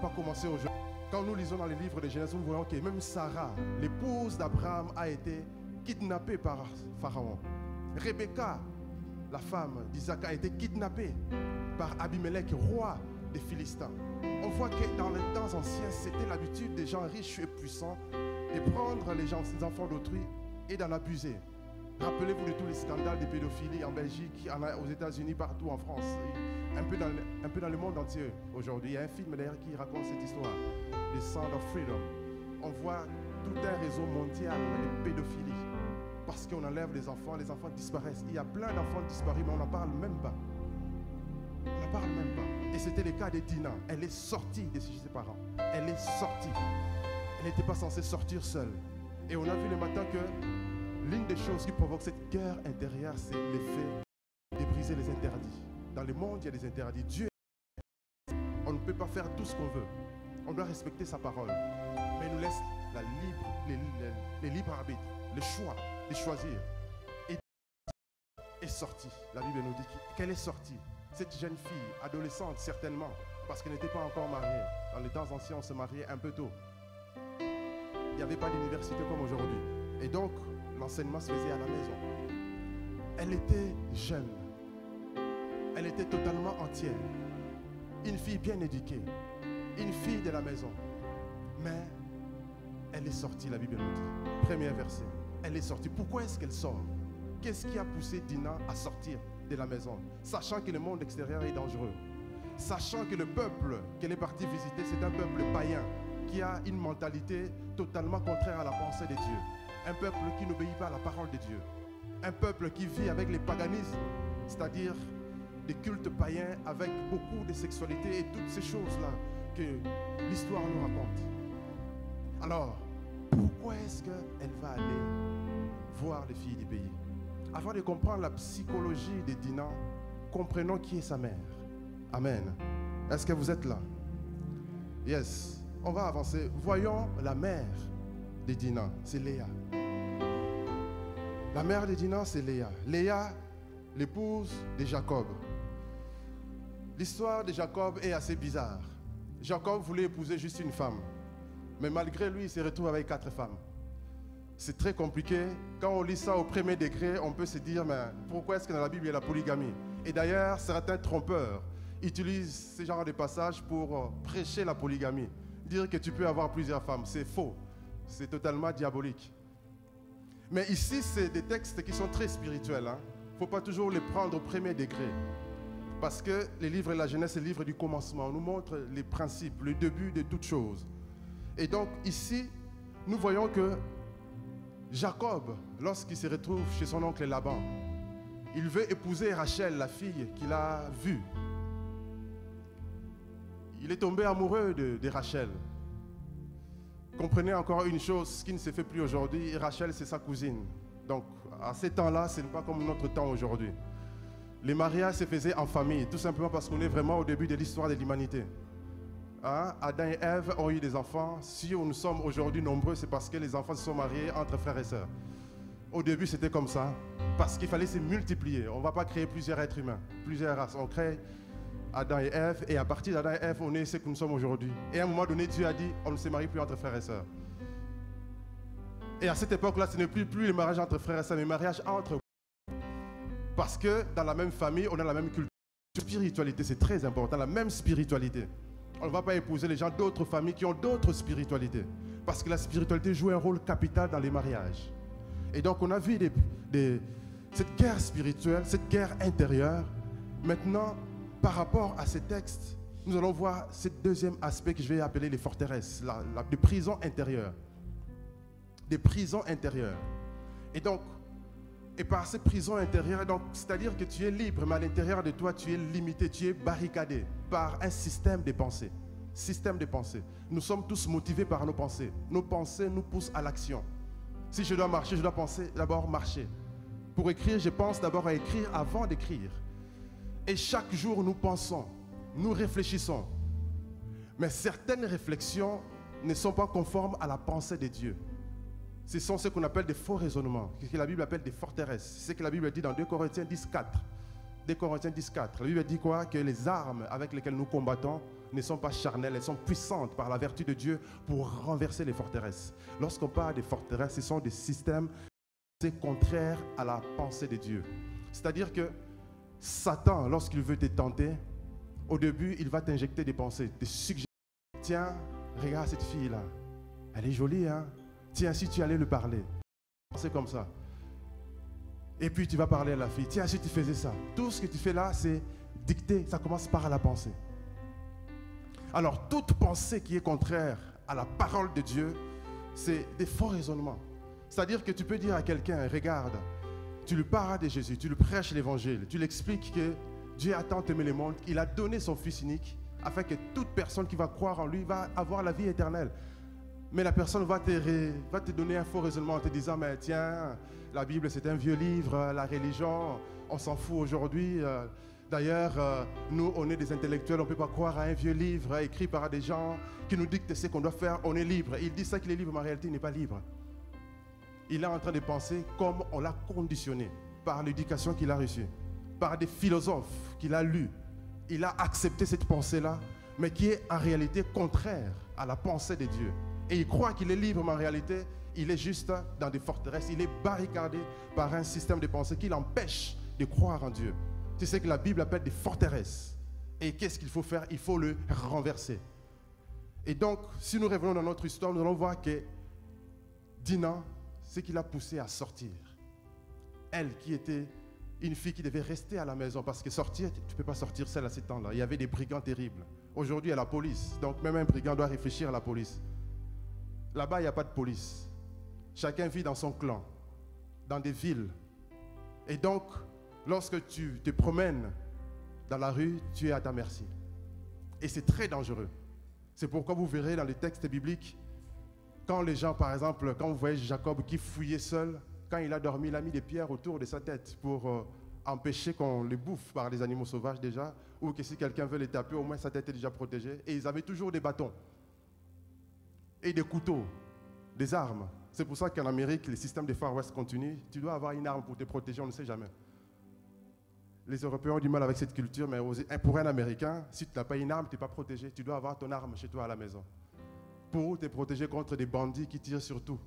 pas commencé aujourd'hui. Quand nous lisons dans les livres de Genèse, nous voyons que même Sarah, l'épouse d'Abraham, a été kidnappée par Pharaon. Rebecca, la femme d'Isaac, a été kidnappée par Abimelech, roi des Philistins. On voit que dans les temps anciens, c'était l'habitude des gens riches et puissants de prendre les enfants d'autrui et d'en abuser. Rappelez-vous de tous les scandales de pédophilie en Belgique, aux États-Unis, partout en France, un peu dans le monde entier aujourd'hui. Il y a un film d'ailleurs qui raconte cette histoire, The Sound of Freedom. On voit tout un réseau mondial de pédophilie parce qu'on enlève les enfants disparaissent. Il y a plein d'enfants disparus, mais on n'en parle même pas. On n'en parle même pas. Et c'était le cas de Dina. Elle est sortie de ses parents. Elle est sortie. Elle n'était pas censée sortir seule. Et on a vu le matin que l'une des choses qui provoque cette guerre intérieure, c'est l'effet de briser les interdits. Dans le monde, il y a des interdits. Dieu, on ne peut pas faire tout ce qu'on veut. On doit respecter sa parole. Mais il nous laisse le libre arbitre, le choix de choisir. Et est sortie. La Bible nous dit qu'elle est sortie. Cette jeune fille, adolescente certainement, parce qu'elle n'était pas encore mariée. Dans les temps anciens, on se mariait un peu tôt. Il n'y avait pas d'université comme aujourd'hui. Et donc, l'enseignement se faisait à la maison. Elle était jeune. Elle était totalement entière. Une fille bien éduquée. Une fille de la maison. Mais elle est sortie, la Bible nous dit. Premier verset. Elle est sortie. Pourquoi est-ce qu'elle sort? Qu'est-ce qui a poussé Dina à sortir de la maison? Sachant que le monde extérieur est dangereux. Sachant que le peuple qu'elle est partie visiter, c'est un peuple païen qui a une mentalité totalement contraire à la pensée de Dieu. Un peuple qui n'obéit pas à la parole de Dieu. Un peuple qui vit avec les paganismes, c'est-à-dire des cultes païens avec beaucoup de sexualité et toutes ces choses-là que l'histoire nous raconte. Alors, pourquoi est-ce qu'elle va aller voir les filles du pays? Avant de comprendre la psychologie de Dina, comprenons qui est sa mère. Amen. Est-ce que vous êtes là? Yes. On va avancer. Voyons la mère de Dina, c'est Léa. La mère de Dina, c'est Léa. Léa, l'épouse de Jacob. L'histoire de Jacob est assez bizarre. Jacob voulait épouser juste une femme. Mais malgré lui, il se retrouve avec 4 femmes. C'est très compliqué. Quand on lit ça au premier degré, on peut se dire, mais pourquoi est-ce que dans la Bible, il y a la polygamie? Et d'ailleurs, certains trompeurs utilisent ce genre de passages pour prêcher la polygamie. Dire que tu peux avoir plusieurs femmes, c'est faux. C'est totalement diabolique. Mais ici, c'est des textes qui sont très spirituels. Il ne faut pas toujours les prendre au premier degré. Parce que les livres de la Genèse, c'est le livre du commencement. On nous montre les principes, le début de toutes choses. Et donc, ici, nous voyons que Jacob, lorsqu'il se retrouve chez son oncle Laban, il veut épouser Rachel, la fille qu'il a vue. Il est tombé amoureux de Rachel. Comprenez encore une chose qui ne se fait plus aujourd'hui. Rachel, c'est sa cousine. Donc, à ces temps-là, ce n'est pas comme notre temps aujourd'hui. Les mariages se faisaient en famille, tout simplement parce qu'on est vraiment au début de l'histoire de l'humanité. Adam et Ève ont eu des enfants. Si nous sommes aujourd'hui nombreux, c'est parce que les enfants se sont mariés entre frères et sœurs. Au début, c'était comme ça, parce qu'il fallait se multiplier. On ne va pas créer plusieurs êtres humains, plusieurs races. On crée Adam et Ève, et à partir d'Adam et Ève, on est ce que nous sommes aujourd'hui. Et à un moment donné, Dieu a dit, on ne se marie plus entre frères et sœurs. Et à cette époque-là, ce n'est plus le mariage entre frères et sœurs, mais le mariage entre. Parce que dans la même famille, on a la même culture. La spiritualité, c'est très important, la même spiritualité. On ne va pas épouser les gens d'autres familles qui ont d'autres spiritualités. Parce que la spiritualité joue un rôle capital dans les mariages. Et donc, on a vu cette guerre spirituelle, cette guerre intérieure. Maintenant, par rapport à ces textes, nous allons voir ce deuxième aspect que je vais appeler les forteresses, des prisons intérieures. Des prisons intérieures. Et donc, et par ces prisons intérieures, c'est-à-dire que tu es libre, mais à l'intérieur de toi, tu es limité, tu es barricadé par un système de pensée. Système de pensée. Nous sommes tous motivés par nos pensées. Nos pensées nous poussent à l'action. Si je dois marcher, je dois penser d'abord marcher. Pour écrire, je pense d'abord à écrire avant d'écrire. Et chaque jour, nous pensons, nous réfléchissons. Mais certaines réflexions ne sont pas conformes à la pensée de Dieu. Ce sont ce qu'on appelle des faux raisonnements, ce que la Bible appelle des forteresses. C'est ce que la Bible dit dans 2 Corinthiens 10, 4. 2 Corinthiens 10, 4. La Bible dit quoi? Que les armes avec lesquelles nous combattons ne sont pas charnelles, elles sont puissantes par la vertu de Dieu pour renverser les forteresses. Lorsqu'on parle des forteresses, ce sont des systèmes contraires à la pensée de Dieu. C'est-à-dire que Satan, lorsqu'il veut te tenter, au début, il va t'injecter des pensées, des suggestions. Tiens, regarde cette fille-là. Elle est jolie, hein? Tiens, si tu allais lui parler. C'est comme ça. Et puis tu vas parler à la fille. Tiens, si tu faisais ça. Tout ce que tu fais là, c'est dicter. Ça commence par la pensée. Alors, toute pensée qui est contraire à la parole de Dieu, c'est des faux raisonnements. C'est-à-dire que tu peux dire à quelqu'un, regarde, tu lui parles de Jésus, tu lui prêches l'évangile, tu lui expliques que Dieu a tant aimé le monde, il a donné son Fils unique, afin que toute personne qui va croire en lui va avoir la vie éternelle. Mais la personne va te donner un faux raisonnement en te disant, mais tiens, la Bible c'est un vieux livre, la religion, on s'en fout aujourd'hui. D'ailleurs, nous, on est des intellectuels, on ne peut pas croire à un vieux livre écrit par des gens qui nous dictent ce qu'on doit faire, on est libre. Il dit ça qu'il est libre, mais en réalité, il n'est pas libre. Il est en train de penser comme on l'a conditionné par l'éducation qu'il a reçue, par des philosophes qu'il a lus. Il a accepté cette pensée-là, mais qui est en réalité contraire à la pensée de Dieu. Et il croit qu'il est libre, mais en réalité, il est juste dans des forteresses. Il est barricadé par un système de pensée qui l'empêche de croire en Dieu. C'est ce que la Bible appelle des forteresses. Et qu'est-ce qu'il faut faire? Il faut le renverser. Et donc, si nous revenons dans notre histoire, nous allons voir que Dina, ce qui l'a poussée à sortir. Elle qui était une fille qui devait rester à la maison, parce que sortir, tu ne peux pas sortir seule à ce temps-là. Il y avait des brigands terribles. Aujourd'hui, il y a la police. Donc, même un brigand doit réfléchir à la police. Là-bas, il n'y a pas de police. Chacun vit dans son clan, dans des villes. Et donc, lorsque tu te promènes dans la rue, tu es à ta merci. Et c'est très dangereux. C'est pourquoi vous verrez dans les textes bibliques, quand les gens, par exemple, quand vous voyez Jacob qui fouillait seul, quand il a dormi, il a mis des pierres autour de sa tête pour empêcher qu'on le bouffe par les animaux sauvages déjà, ou que si quelqu'un veut les taper, au moins sa tête est déjà protégée. Et ils avaient toujours des bâtons et des couteaux, des armes. C'est pour ça qu'en Amérique, le système de Far West continue. Tu dois avoir une arme pour te protéger, on ne sait jamais. Les Européens ont du mal avec cette culture, mais pour un Américain, si tu n'as pas une arme, tu n'es pas protégé. Tu dois avoir ton arme chez toi à la maison pour te protéger contre des bandits qui tirent sur tout.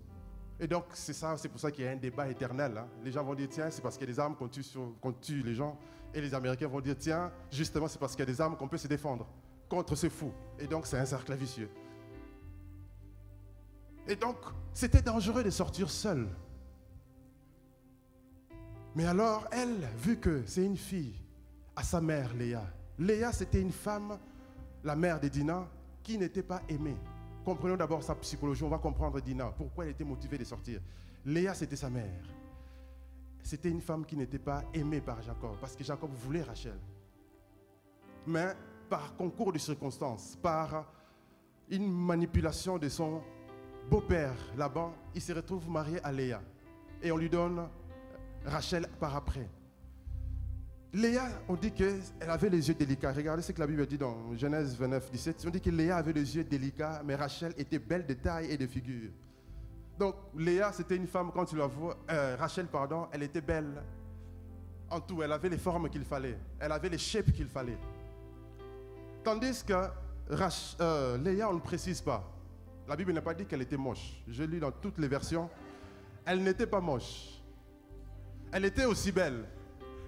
Et donc, c'est pour ça qu'il y a un débat éternel. Hein. Les gens vont dire, tiens, c'est parce qu'il y a des armes qu'on tue les gens. Et les Américains vont dire, tiens, justement, c'est parce qu'il y a des armes qu'on peut se défendre contre ce fou. Et donc, c'est un cercle vicieux. Et donc, c'était dangereux de sortir seule. Mais alors, elle, vu que c'est une fille, à sa mère, Léa. Léa, c'était une femme, la mère de Dina, qui n'était pas aimée. Comprenons d'abord sa psychologie, on va comprendre Dina, pourquoi elle était motivée de sortir. Léa, c'était sa mère. C'était une femme qui n'était pas aimée par Jacob, parce que Jacob voulait Rachel. Mais par concours de circonstances, par une manipulation de son beau-père, Laban, il se retrouve marié à Léa. Et on lui donne Rachel par après. Léa, on dit qu'elle avait les yeux délicats. Regardez ce que la Bible dit dans Genèse 29, 17. On dit que Léa avait les yeux délicats, mais Rachel était belle de taille et de figure. Donc Léa, c'était une femme, quand tu la vois, Rachel, pardon, elle était belle en tout. Elle avait les formes qu'il fallait. Elle avait les shapes qu'il fallait. Tandis que Léa, on ne précise pas. La Bible n'a pas dit qu'elle était moche. Je lis dans toutes les versions. Elle n'était pas moche. Elle était aussi belle.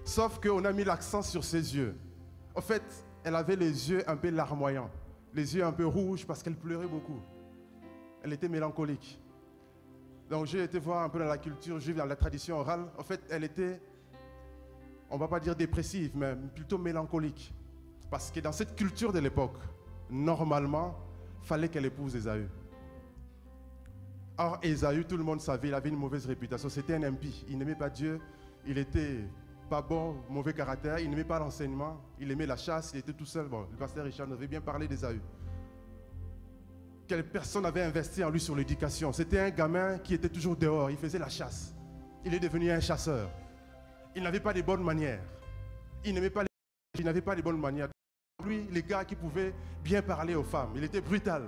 Sauf qu'on a mis l'accent sur ses yeux. En fait, elle avait les yeux un peu larmoyants. Les yeux un peu rouges parce qu'elle pleurait beaucoup. Elle était mélancolique. Donc j'ai été voir un peu dans la culture juive, dans la tradition orale. En fait, elle était, on ne va pas dire dépressive, mais plutôt mélancolique. Parce que dans cette culture de l'époque, normalement, il fallait qu'elle épouse Ésaü. Or, Ésaü, tout le monde savait, il avait une mauvaise réputation. C'était un impie. Il n'aimait pas Dieu. Il était pas bon, mauvais caractère. Il n'aimait pas l'enseignement. Il aimait la chasse. Il était tout seul. Bon, le pasteur Richard nous avait bien parlé d'Ésaü. Quelle personne avait investi en lui sur l'éducation. C'était un gamin qui était toujours dehors. Il faisait la chasse. Il est devenu un chasseur. Il n'avait pas de bonnes manières. Il n'aimait pas il n'avait pas de bonnes manières. Lui, les gars qui pouvaient bien parler aux femmes. Il était brutal.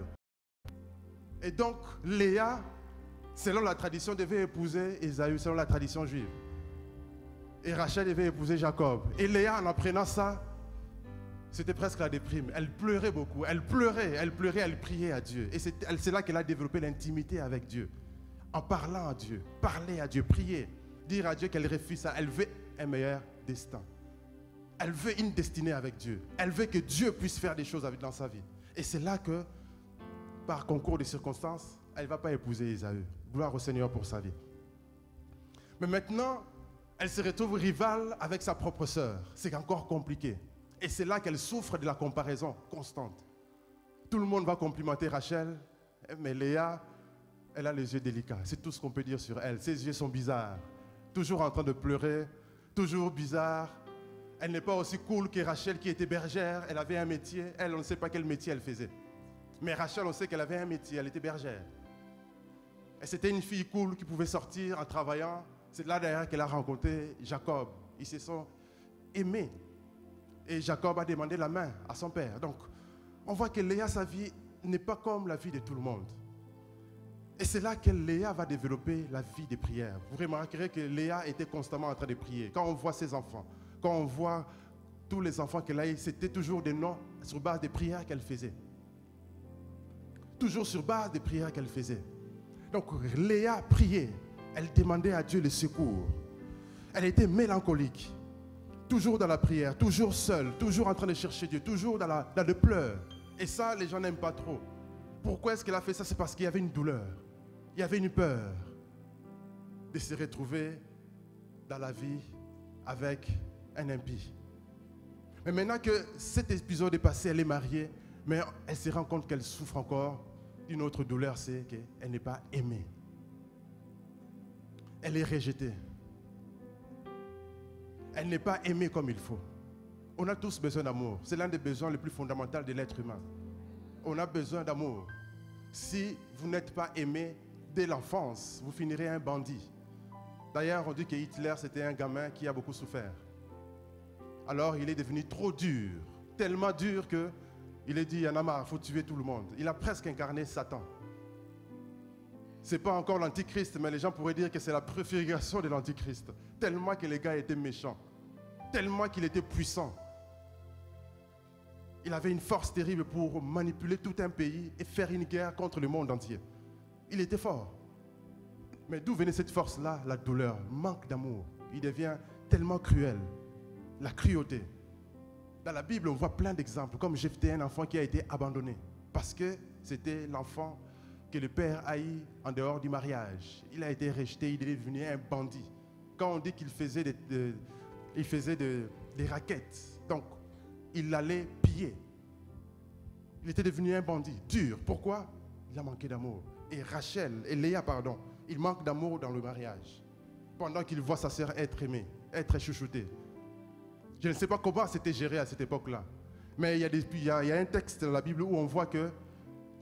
Et donc, Léa, selon la tradition, devait épouser Ésaü, selon la tradition juive. Et Rachel devait épouser Jacob. Et Léa, en apprenant ça, C'était presque la déprime. Elle pleurait beaucoup. Elle pleurait, elle priait à Dieu. Et c'est là qu'elle a développé l'intimité avec Dieu. En parlant à Dieu, parler à Dieu, prier, dire à Dieu qu'elle refuse ça. Elle veut un meilleur destin. Elle veut une destinée avec Dieu. Elle veut que Dieu puisse faire des choses dans sa vie. Et c'est là que, par concours de circonstances, elle ne va pas épouser Ésaü. Gloire au Seigneur pour sa vie. Mais maintenant, elle se retrouve rivale avec sa propre sœur. C'est encore compliqué. Et c'est là qu'elle souffre de la comparaison constante. Tout le monde va complimenter Rachel, mais Léa, elle a les yeux délicats. C'est tout ce qu'on peut dire sur elle. Ses yeux sont bizarres. Toujours en train de pleurer, toujours bizarre. Elle n'est pas aussi cool que Rachel qui était bergère. Elle avait un métier. Elle, on ne sait pas quel métier elle faisait. Mais Rachel, on sait qu'elle avait un métier. Elle était bergère. Et c'était une fille cool qui pouvait sortir en travaillant. C'est là d'ailleurs qu'elle a rencontré Jacob. Ils se sont aimés. Et Jacob a demandé la main à son père. Donc, on voit que Léa, sa vie n'est pas comme la vie de tout le monde. Et c'est là que Léa va développer la vie des prières. Vous remarquerez que Léa était constamment en train de prier. Quand on voit ses enfants, quand on voit tous les enfants qu'elle a eu, c'était toujours des noms sur base des prières qu'elle faisait. Toujours sur base des prières qu'elle faisait. Donc Léa priait. Elle demandait à Dieu le secours. Elle était mélancolique. Toujours dans la prière, toujours seule, toujours en train de chercher Dieu, toujours dans le pleur. Et ça, les gens n'aiment pas trop. Pourquoi est-ce qu'elle a fait ça? C'est parce qu'il y avait une douleur. Il y avait une peur de se retrouver dans la vie avec un impie. Mais maintenant que cet épisode est passé, elle est mariée, mais elle se rend compte qu'elle souffre encore d'une autre douleur, c'est qu'elle n'est pas aimée. Elle est rejetée. Elle n'est pas aimée comme il faut. On a tous besoin d'amour. C'est l'un des besoins les plus fondamentaux de l'être humain. On a besoin d'amour. Si vous n'êtes pas aimé dès l'enfance, vous finirez un bandit. D'ailleurs, on dit que Hitler, c'était un gamin qui a beaucoup souffert. Alors, il est devenu trop dur, tellement dur qu'il a dit, il y en a marre, il faut tuer tout le monde. Il a presque incarné Satan. Ce n'est pas encore l'antichrist, mais les gens pourraient dire que c'est la préfiguration de l'antichrist. Tellement que les gars étaient méchants, tellement qu'il était puissant. Il avait une force terrible pour manipuler tout un pays et faire une guerre contre le monde entier. Il était fort. Mais d'où venait cette force-là? La douleur, manque d'amour. Il devient tellement cruel. La cruauté. Dans la Bible, on voit plein d'exemples, comme Jephthé, un enfant qui a été abandonné. Parce que c'était l'enfant que le père a eu en dehors du mariage. Il a été rejeté, il est devenu un bandit. Quand on dit qu'il faisait des raquettes, donc il allait piller. Il était devenu un bandit, dur. Pourquoi? Il a manqué d'amour. Et Léa, il manque d'amour dans le mariage. Pendant qu'il voit sa sœur être aimée, être chouchoutée. Je ne sais pas comment c'était géré à cette époque-là. Mais il y a un texte dans la Bible où on voit que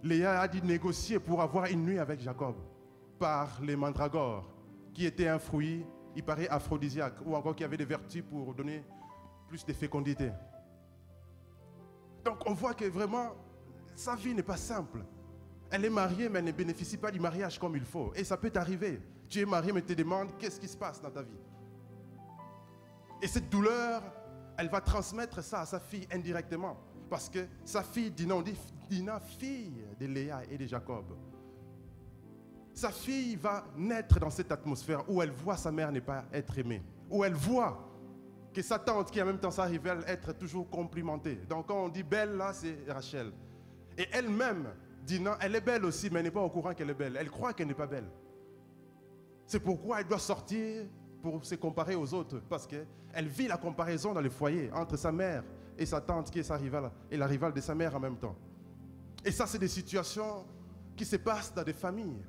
Léa a dû négocier pour avoir une nuit avec Jacob par les mandragores, qui étaient un fruit, il paraît aphrodisiaque, ou encore qui avait des vertus pour donner plus de fécondité. Donc on voit que vraiment, sa vie n'est pas simple. Elle est mariée, mais elle ne bénéficie pas du mariage comme il faut. Et ça peut t'arriver. Tu es marié, mais tu te demandes qu'est-ce qui se passe dans ta vie. Et cette douleur, elle va transmettre ça à sa fille indirectement. Parce que sa fille, Dina, fille de Léa et de Jacob. Sa fille va naître dans cette atmosphère où elle voit sa mère ne pas être aimée. Où elle voit que sa tante, qui en même temps sa rivale, être toujours complimentée. Donc quand on dit belle, là, c'est Rachel. Et elle-même, Dina, elle est belle aussi, mais elle n'est pas au courant qu'elle est belle. Elle croit qu'elle n'est pas belle. C'est pourquoi elle doit sortir pour se comparer aux autres. Parce qu'elle vit la comparaison dans le foyer entre sa mère et sa tante qui est sa rivale, et la rivale de sa mère en même temps. Et ça, c'est des situations qui se passent dans des familles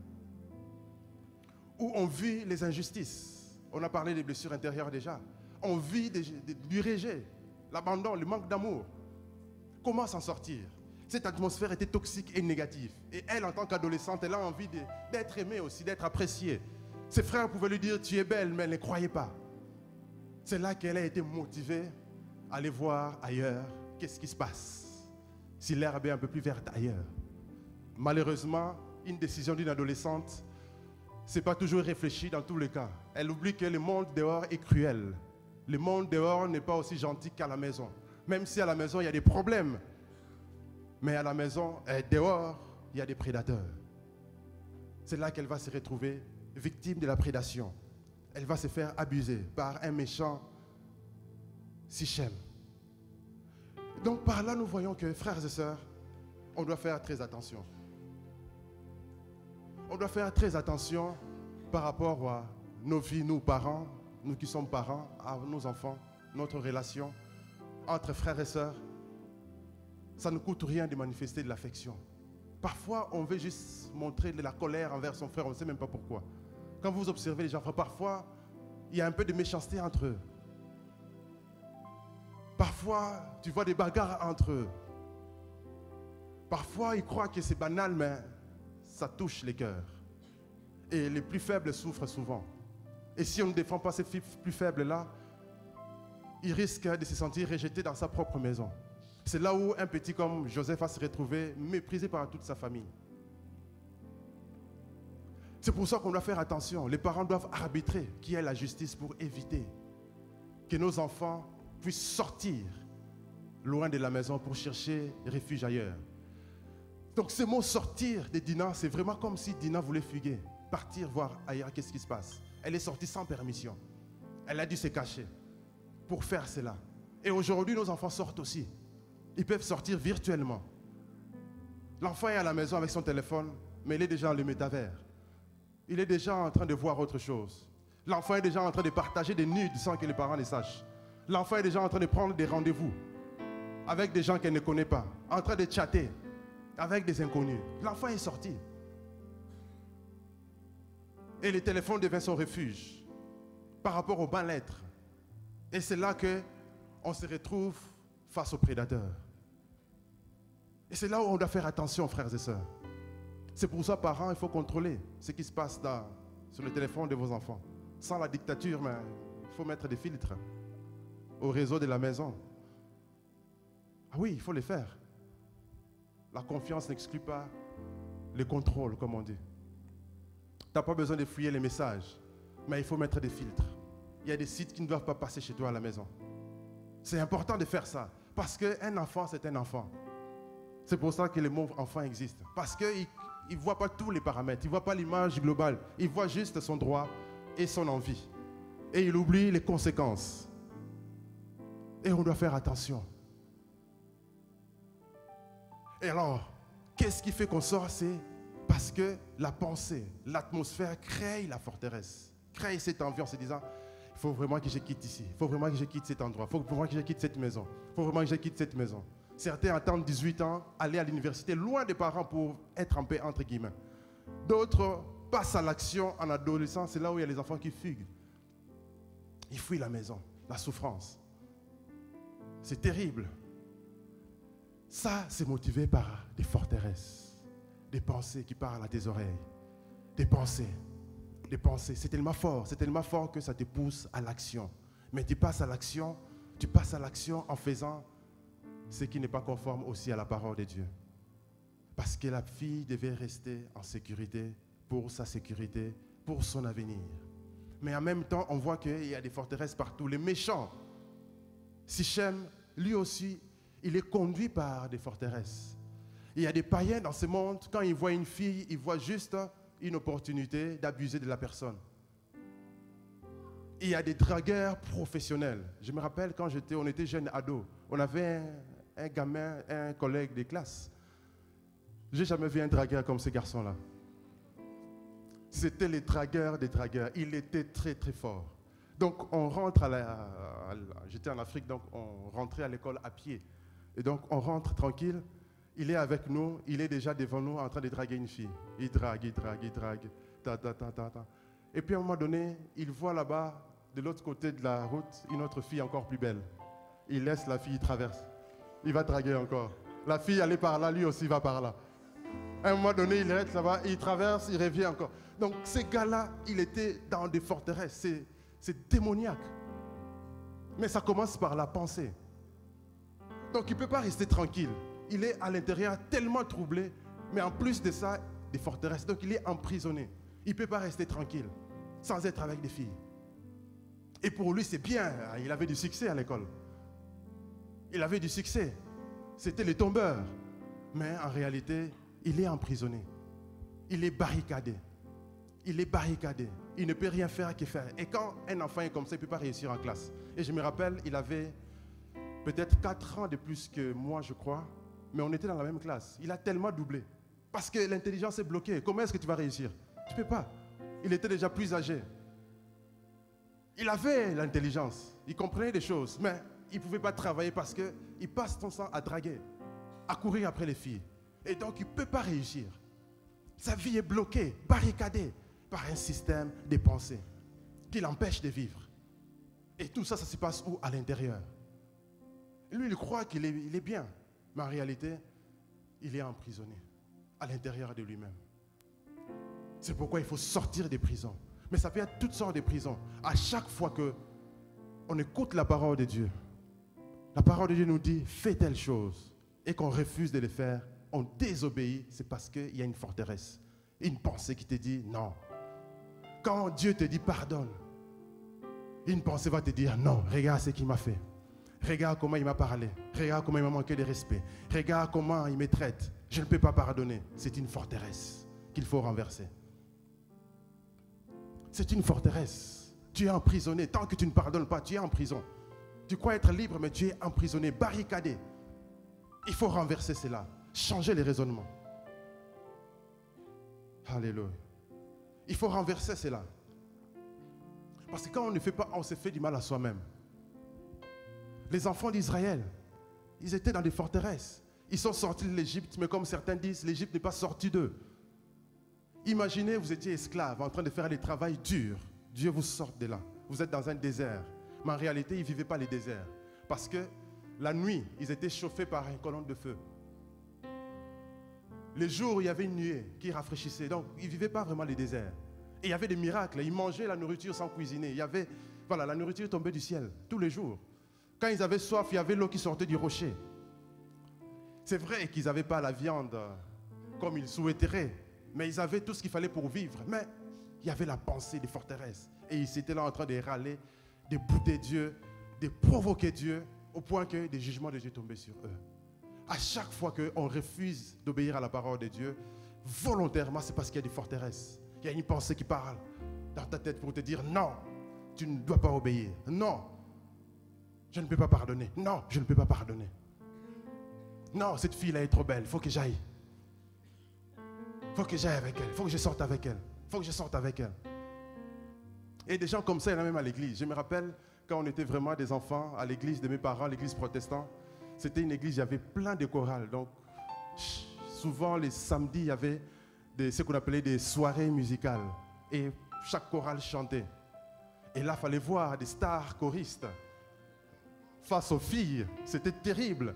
où on vit les injustices. On a parlé des blessures intérieures déjà. On vit du rejet, l'abandon, le manque d'amour. Comment s'en sortir? Cette atmosphère était toxique et négative. Et elle, en tant qu'adolescente, elle a envie d'être aimée aussi, d'être appréciée. Ses frères pouvaient lui dire, tu es belle, mais elle ne croyait pas. C'est là qu'elle a été motivée à aller voir ailleurs qu'est-ce qui se passe. Si l'herbe est un peu plus verte ailleurs. Malheureusement, une décision d'une adolescente, ce n'est pas toujours réfléchi dans tous les cas. Elle oublie que le monde dehors est cruel. Le monde dehors n'est pas aussi gentil qu'à la maison. Même si à la maison, il y a des problèmes. Mais à la maison, dehors, il y a des prédateurs. C'est là qu'elle va se retrouver victime de la prédation. Elle va se faire abuser par un méchant Sichem. Donc par là, nous voyons que, frères et sœurs, on doit faire très attention. On doit faire très attention par rapport à nos vies, nous parents, nous qui sommes parents, à nos enfants, notre relation entre frères et sœurs. Ça ne coûte rien de manifester de l'affection. Parfois, on veut juste montrer de la colère envers son frère, on ne sait même pas pourquoi. Quand vous observez les enfants, parfois, il y a un peu de méchanceté entre eux. Parfois, tu vois des bagarres entre eux. Parfois, ils croient que c'est banal, mais ça touche les cœurs. Et les plus faibles souffrent souvent. Et si on ne défend pas ces plus faibles-là, ils risquent de se sentir rejetés dans sa propre maison. C'est là où un petit comme Joseph va se retrouver méprisé par toute sa famille. C'est pour ça qu'on doit faire attention. Les parents doivent arbitrer qui est la justice pour éviter que nos enfants puissent sortir loin de la maison pour chercher refuge ailleurs. Donc ce mot sortir de Dina, c'est vraiment comme si Dina voulait fuguer, partir voir ailleurs qu'est-ce qui se passe. Elle est sortie sans permission. Elle a dû se cacher pour faire cela. Et aujourd'hui, nos enfants sortent aussi. Ils peuvent sortir virtuellement. L'enfant est à la maison avec son téléphone, mais il est déjà dans le métavers. Il est déjà en train de voir autre chose. L'enfant est déjà en train de partager des nudes sans que les parents les sachent. L'enfant est déjà en train de prendre des rendez-vous avec des gens qu'elle ne connaît pas, en train de chatter avec des inconnus. L'enfant est sorti. Et le téléphone devient son refuge par rapport aux bas lettres. Et c'est là qu'on se retrouve face aux prédateurs. Et c'est là où on doit faire attention, frères et sœurs. C'est pour ça, parents, il faut contrôler ce qui se passe sur le téléphone de vos enfants. Sans la dictature, mais il faut mettre des filtres au réseau de la maison. Ah oui, il faut les faire. La confiance n'exclut pas le contrôle, comme on dit. Tu n'as pas besoin de fouiller les messages, mais il faut mettre des filtres. Il y a des sites qui ne doivent pas passer chez toi à la maison. C'est important de faire ça, parce qu'un enfant, c'est un enfant. C'est pour ça que le mot enfant existe. Parce qu'il ne voit pas tous les paramètres, il ne voit pas l'image globale, il voit juste son droit et son envie. Et il oublie les conséquences. Et on doit faire attention. Et alors, qu'est-ce qui fait qu'on sort? C'est parce que la pensée, l'atmosphère crée la forteresse, crée cette ambiance en disant, il faut vraiment que je quitte ici, il faut vraiment que je quitte cet endroit, il faut vraiment que je quitte cette maison, il faut vraiment que je quitte cette maison. Certains attendent 18 ans, aller à l'université, loin des parents pour être en paix, entre guillemets. D'autres passent à l'action en adolescence, c'est là où il y a les enfants qui fuguent. Ils fuient la maison, la souffrance. C'est terrible. Ça, c'est motivé par des forteresses, des pensées qui parlent à tes oreilles, des pensées. C'est tellement fort que ça te pousse à l'action. Mais tu passes à l'action en faisant ce qui n'est pas conforme aussi à la parole de Dieu. Parce que la fille devait rester en sécurité pour sa sécurité, pour son avenir. Mais en même temps, on voit qu'il y a des forteresses partout. Les méchants, Sichem, lui aussi, il est conduit par des forteresses. Il y a des païens dans ce monde, quand ils voient une fille, ils voient juste une opportunité d'abuser de la personne. Il y a des dragueurs professionnels. Je me rappelle quand on était jeunes ados, on avait un gamin, un collègue de classe. Je n'ai jamais vu un dragueur comme ce garçon-là. C'était les dragueurs des dragueurs. Il était très très fort. Donc on rentre j'étais en Afrique, donc on rentrait à l'école à pied. Et donc on rentre tranquille. Il est avec nous, il est déjà devant nous en train de draguer une fille. Il drague. Et puis à un moment donné, il voit là-bas, de l'autre côté de la route, une autre fille encore plus belle. Il laisse la fille traverser. Il va draguer encore. La fille allait par là, lui aussi va par là. À un moment donné, il reste là-bas, il traverse, il revient encore. Donc ces gars-là, il était dans des forteresses. C'est démoniaque. Mais ça commence par la pensée. Donc il ne peut pas rester tranquille. Il est à l'intérieur tellement troublé, mais en plus de ça, des forteresses. Donc il est emprisonné. Il ne peut pas rester tranquille sans être avec des filles. Et pour lui, c'est bien. Il avait du succès à l'école. Il avait du succès. C'était les tombeurs. Mais en réalité, il est emprisonné. Il est barricadé. Il est barricadé. Il ne peut rien faire que faire. Et quand un enfant est comme ça, il ne peut pas réussir en classe. Et je me rappelle, il avait peut-être 4 ans de plus que moi, je crois. Mais on était dans la même classe. Il a tellement doublé. Parce que l'intelligence est bloquée. Comment est-ce que tu vas réussir? Tu ne peux pas. Il était déjà plus âgé. Il avait l'intelligence. Il comprenait des choses. Mais il ne pouvait pas travailler parce qu'il passe son temps à draguer, à courir après les filles. Et donc, il ne peut pas réussir. Sa vie est bloquée, barricadée par un système de pensée qui l'empêche de vivre. Et tout ça, ça se passe où? À l'intérieur. Lui, il croit qu'il est bien. Mais en réalité, il est emprisonné à l'intérieur de lui-même. C'est pourquoi il faut sortir des prisons. Mais ça peut être toutes sortes de prisons. À chaque fois qu'on écoute la parole de Dieu, la parole de Dieu nous dit, fais telle chose, et qu'on refuse de le faire, on désobéit, c'est parce qu'il y a une forteresse, une pensée qui te dit non. Quand Dieu te dit pardonne, une pensée va te dire non, regarde ce qu'il m'a fait. Regarde comment il m'a parlé. Regarde comment il m'a manqué de respect. Regarde comment il me traite. Je ne peux pas pardonner. C'est une forteresse qu'il faut renverser. C'est une forteresse. Tu es emprisonné. Tant que tu ne pardonnes pas, tu es en prison. Tu crois être libre, mais tu es emprisonné, barricadé. Il faut renverser cela. Changer les raisonnements. Alléluia. Il faut renverser cela. Parce que quand on ne fait pas, on se fait du mal à soi-même. Les enfants d'Israël, ils étaient dans des forteresses. Ils sont sortis de l'Égypte, mais comme certains disent, l'Égypte n'est pas sortie d'eux. Imaginez, vous étiez esclave en train de faire des travails durs. Dieu vous sort de là. Vous êtes dans un désert. Mais en réalité, ils ne vivaient pas les déserts. Parce que la nuit, ils étaient chauffés par une colonne de feu. Les jours, il y avait une nuée qui rafraîchissait. Donc, ils ne vivaient pas vraiment les déserts. Et il y avait des miracles. Ils mangeaient la nourriture sans cuisiner. La nourriture tombait du ciel tous les jours. Quand ils avaient soif, il y avait l'eau qui sortait du rocher. C'est vrai qu'ils n'avaient pas la viande comme ils souhaiteraient, mais ils avaient tout ce qu'il fallait pour vivre. Mais il y avait la pensée des forteresses. Et ils étaient là en train de râler, de bouder Dieu, de provoquer Dieu, au point que des jugements de Dieu tombaient sur eux. À chaque fois qu'on refuse d'obéir à la parole de Dieu, volontairement, c'est parce qu'il y a des forteresses. Il y a une pensée qui parle dans ta tête pour te dire non, tu ne dois pas obéir. Non, je ne peux pas pardonner. Non, je ne peux pas pardonner. Non, cette fille-là est trop belle. Il faut que j'aille. Il faut que j'aille avec elle. Il faut que je sorte avec elle. Il faut que je sorte avec elle. Et des gens comme ça, il y en a même à l'église. Je me rappelle quand on était vraiment des enfants à l'église de mes parents, l'église protestante. C'était une église, il y avait plein de chorales. Donc, souvent, les samedis, il y avait ce qu'on appelait des soirées musicales. Et chaque chorale chantait. Et là, il fallait voir des stars choristes face aux filles. C'était terrible.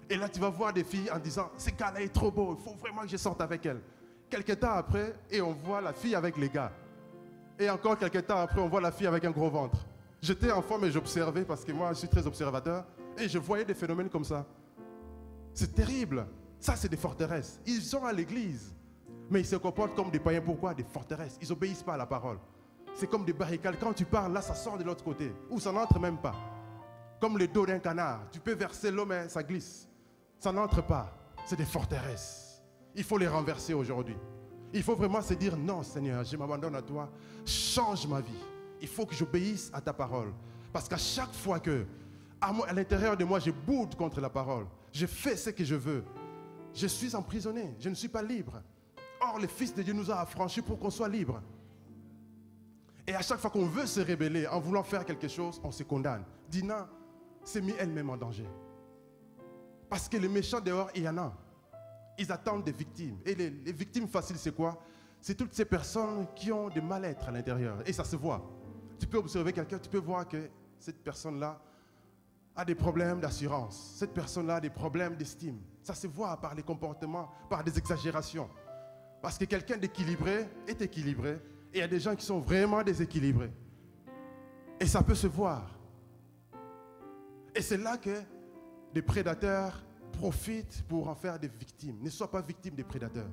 Et là, tu vas voir des filles en disant, ce gars-là est trop beau, il faut vraiment que je sorte avec elle. Quelques temps après, et on voit la fille avec les gars. Et encore quelques temps après, on voit la fille avec un gros ventre. J'étais enfant, mais j'observais, parce que moi, je suis très observateur, et je voyais des phénomènes comme ça. C'est terrible. Ça, c'est des forteresses. Ils sont à l'église, mais ils se comportent comme des païens. Pourquoi? Des forteresses. Ils n'obéissent pas à la parole. C'est comme des barricades. Quand tu parles, là, ça sort de l'autre côté, ou ça n'entre même pas. Comme le dos d'un canard. Tu peux verser l'eau, mais ça glisse. Ça n'entre pas. C'est des forteresses. Il faut les renverser aujourd'hui. Il faut vraiment se dire, non Seigneur, je m'abandonne à toi. Change ma vie. Il faut que j'obéisse à ta parole. Parce qu'à chaque fois que, à l'intérieur de moi, je boude contre la parole, je fais ce que je veux, je suis emprisonné. Je ne suis pas libre. Or, le Fils de Dieu nous a affranchis pour qu'on soit libre. Et à chaque fois qu'on veut se rebeller en voulant faire quelque chose, on se condamne. Dina s'est mis elle-même en danger. Parce que les méchants dehors, il y en a. Ils attendent des victimes. Et les victimes faciles, c'est quoi? C'est toutes ces personnes qui ont des mal-être à l'intérieur. Et ça se voit. Tu peux observer quelqu'un, tu peux voir que cette personne-là a des problèmes d'assurance. Cette personne-là a des problèmes d'estime. Ça se voit par les comportements, par des exagérations. Parce que quelqu'un d'équilibré est équilibré. Et il y a des gens qui sont vraiment déséquilibrés. Et ça peut se voir. Et c'est là que des prédateurs profitent pour en faire des victimes. Ne sois pas victime des prédateurs.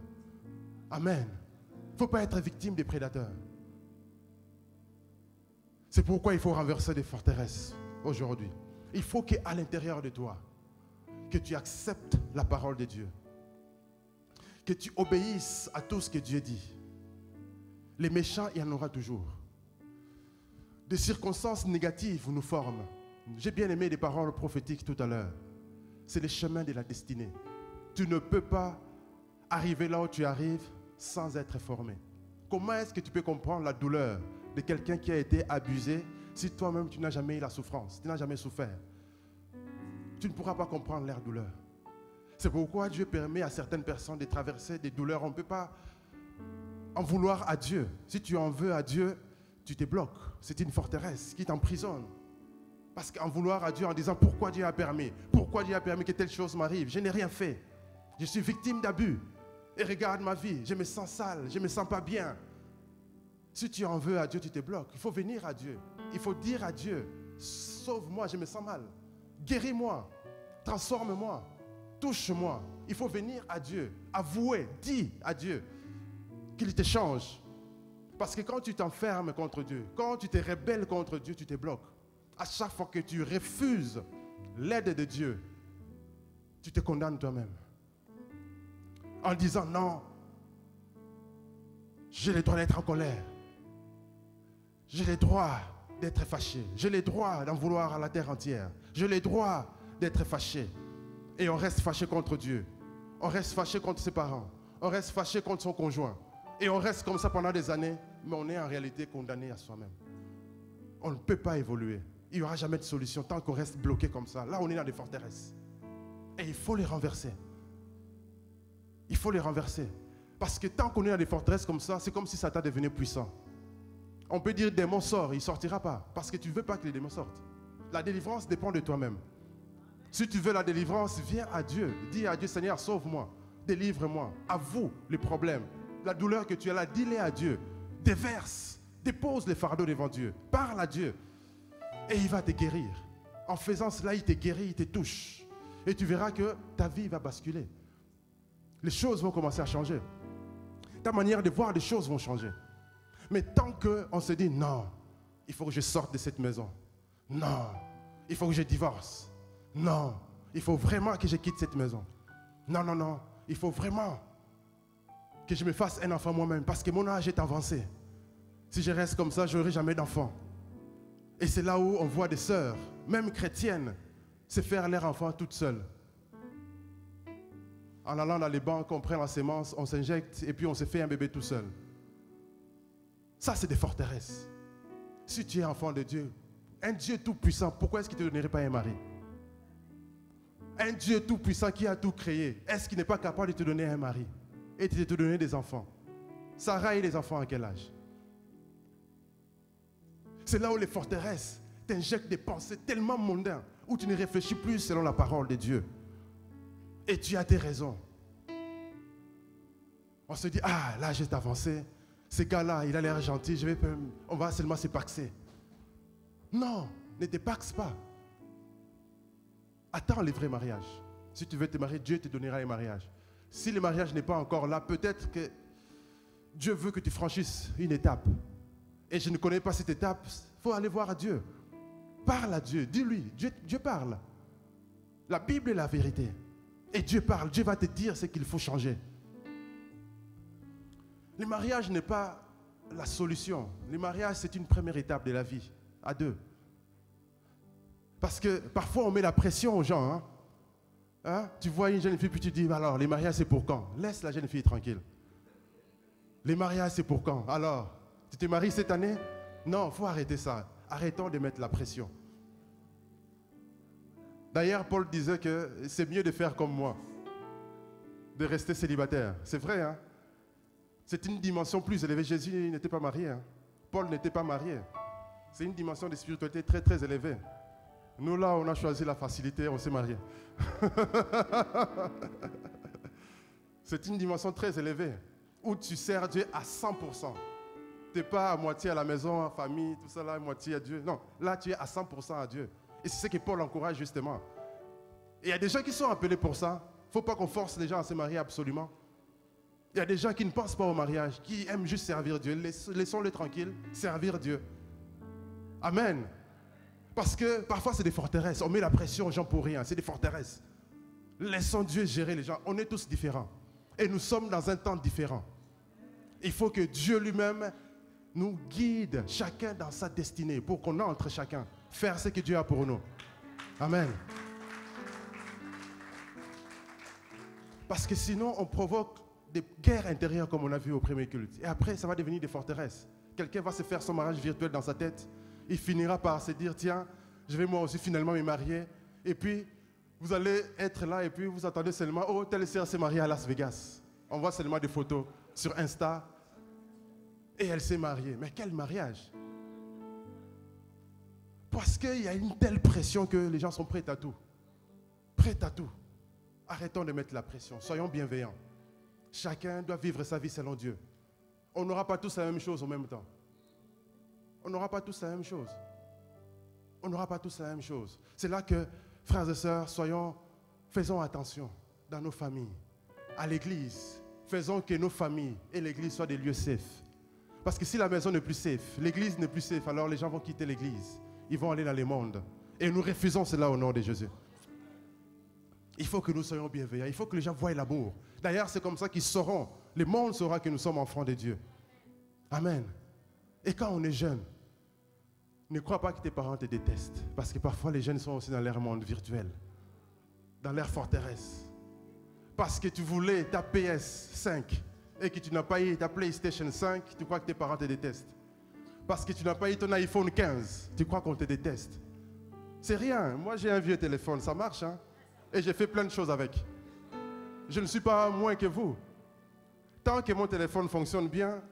Amen. Il ne faut pas être victime des prédateurs. C'est pourquoi il faut renverser des forteresses aujourd'hui. Il faut qu'à l'intérieur de toi, que tu acceptes la parole de Dieu. Que tu obéisses à tout ce que Dieu dit. Les méchants, il y en aura toujours. Des circonstances négatives nous forment. J'ai bien aimé les paroles prophétiques tout à l'heure. C'est le chemin de la destinée. Tu ne peux pas arriver là où tu arrives sans être formé. Comment est-ce que tu peux comprendre la douleur de quelqu'un qui a été abusé si toi-même tu n'as jamais eu la souffrance, tu n'as jamais souffert? Tu ne pourras pas comprendre leur douleur. C'est pourquoi Dieu permet à certaines personnes de traverser des douleurs. On ne peut pas en vouloir à Dieu. Si tu en veux à Dieu, tu te bloques. C'est une forteresse qui t'emprisonne. Parce qu'en vouloir à Dieu, en disant pourquoi Dieu a permis que telle chose m'arrive, je n'ai rien fait. Je suis victime d'abus. Et regarde ma vie, je me sens sale, je ne me sens pas bien. Si tu en veux à Dieu, tu te bloques. Il faut venir à Dieu. Il faut dire à Dieu, sauve-moi, je me sens mal. Guéris-moi, transforme-moi, touche-moi. Il faut venir à Dieu, avouer, dis à Dieu qu'il te change. Parce que quand tu t'enfermes contre Dieu, quand tu te rebelles contre Dieu, tu te bloques. À chaque fois que tu refuses l'aide de Dieu, tu te condamnes toi-même. En disant non, j'ai le droit d'être en colère. J'ai le droit d'être fâché. J'ai le droit d'en vouloir à la terre entière. J'ai le droit d'être fâché. Et on reste fâché contre Dieu. On reste fâché contre ses parents. On reste fâché contre son conjoint. Et on reste comme ça pendant des années, mais on est en réalité condamné à soi-même. On ne peut pas évoluer. Il n'y aura jamais de solution tant qu'on reste bloqué comme ça. Là, on est dans des forteresses. Et il faut les renverser. Il faut les renverser. Parce que tant qu'on est dans des forteresses comme ça, c'est comme si Satan devenait puissant. On peut dire démon sort, il ne sortira pas. Parce que tu ne veux pas que les démons sortent. La délivrance dépend de toi-même. Si tu veux la délivrance, viens à Dieu. Dis à Dieu, Seigneur, sauve-moi, délivre-moi. Avoue les problèmes. La douleur que tu as là, dis-les à Dieu. Déverse, dépose les fardeaux devant Dieu. Parle à Dieu. Et il va te guérir. En faisant cela, il te guérit, il te touche. Et tu verras que ta vie va basculer. Les choses vont commencer à changer. Ta manière de voir les choses vont changer. Mais tant qu'on se dit non, il faut que je sorte de cette maison. Non, il faut que je divorce. Non, il faut vraiment que je quitte cette maison. Non, non, non, il faut vraiment que je me fasse un enfant moi-même parce que mon âge est avancé. Si je reste comme ça, je n'aurai jamais d'enfant. Et c'est là où on voit des sœurs, même chrétiennes, se faire leur enfant toutes seules. En allant dans les banques, on prend la sémence, on s'injecte et puis on se fait un bébé tout seul. Ça, c'est des forteresses. Si tu es enfant de Dieu, un Dieu tout-puissant, pourquoi est-ce qu'il ne te donnerait pas un mari? Un Dieu tout-puissant qui a tout créé, est-ce qu'il n'est pas capable de te donner un mari et de te donner des enfants? Sarah et les enfants à quel âge? C'est là où les forteresses t'injectent des pensées tellement mondaines, où tu ne réfléchis plus selon la parole de Dieu. Et tu as tes raisons. On se dit, ah, là j'ai avancé, ce gars-là, il a l'air gentil, on va seulement se paxer. Non, ne te paxe pas. Attends le vrai mariage. Si tu veux te marier, Dieu te donnera un mariage. Si le mariage n'est pas encore là, peut-être que Dieu veut que tu franchisses une étape. Et je ne connais pas cette étape, il faut aller voir à Dieu. Parle à Dieu, dis-lui, Dieu parle. La Bible est la vérité. Et Dieu parle, Dieu va te dire ce qu'il faut changer. Le mariage n'est pas la solution. Le mariage, c'est une première étape de la vie, à deux. Parce que parfois, on met la pression aux gens. Hein? Tu vois une jeune fille, puis tu dis, alors, les mariages, c'est pour quand? Laisse la jeune fille tranquille. Les mariages, c'est pour quand? Alors, tu te maries cette année? Non, il faut arrêter ça. Arrêtons de mettre la pression. D'ailleurs, Paul disait que c'est mieux de faire comme moi, de rester célibataire. C'est vrai, hein? C'est une dimension plus élevée. Jésus n'était pas marié. Hein? Paul n'était pas marié. C'est une dimension de spiritualité très, très élevée. Nous, là, on a choisi la facilité, on s'est marié. C'est une dimension très élevée, où tu sers Dieu à 100%. Tu n'es pas à moitié à la maison, en famille, tout ça là, à moitié à Dieu. Non, là, tu es à 100% à Dieu. Et c'est ce que Paul encourage justement. Et il y a des gens qui sont appelés pour ça. Il ne faut pas qu'on force les gens à se marier absolument. Il y a des gens qui ne pensent pas au mariage, qui aiment juste servir Dieu. Laissons-les tranquilles, servir Dieu. Amen. Parce que parfois c'est des forteresses. On met la pression aux gens pour rien, c'est des forteresses. Laissons Dieu gérer les gens. On est tous différents. Et nous sommes dans un temps différent. Il faut que Dieu lui-même nous guide chacun dans sa destinée pour qu'on entre chacun. Faire ce que Dieu a pour nous. Amen. Parce que sinon, on provoque des guerres intérieures comme on a vu au premier culte. Et après, ça va devenir des forteresses. Quelqu'un va se faire son mariage virtuel dans sa tête. Il finira par se dire, tiens, je vais moi aussi finalement me marier. Et puis, vous allez être là et puis vous attendez seulement, oh, telle sœur s'est mariée à Las Vegas. On voit seulement des photos sur Insta. Et elle s'est mariée. Mais quel mariage? Parce qu'il y a une telle pression que les gens sont prêts à tout. Prêts à tout. Arrêtons de mettre la pression. Soyons bienveillants. Chacun doit vivre sa vie selon Dieu. On n'aura pas tous la même chose en même temps. On n'aura pas tous la même chose. On n'aura pas tous la même chose. C'est là que, frères et sœurs, faisons attention dans nos familles, à l'église. Faisons que nos familles et l'église soient des lieux safe. Parce que si la maison n'est plus safe, l'église n'est plus safe, alors les gens vont quitter l'église. Ils vont aller dans le monde. Et nous refusons cela au nom de Jésus. Il faut que nous soyons bienveillants. Il faut que les gens voient l'amour. D'ailleurs, c'est comme ça qu'ils sauront. Le monde saura que nous sommes enfants de Dieu. Amen. Et quand on est jeune, ne crois pas que tes parents te détestent. Parce que parfois, les jeunes sont aussi dans leur monde virtuel. Dans leur forteresse. Parce que tu voulais ta PS5 et que tu n'as pas eu ta PlayStation 5, tu crois que tes parents te détestent. Parce que tu n'as pas eu ton iPhone 15, tu crois qu'on te déteste. C'est rien. Moi, j'ai un vieux téléphone, ça marche, hein? Et j'ai fait plein de choses avec. Je ne suis pas moins que vous. Tant que mon téléphone fonctionne bien,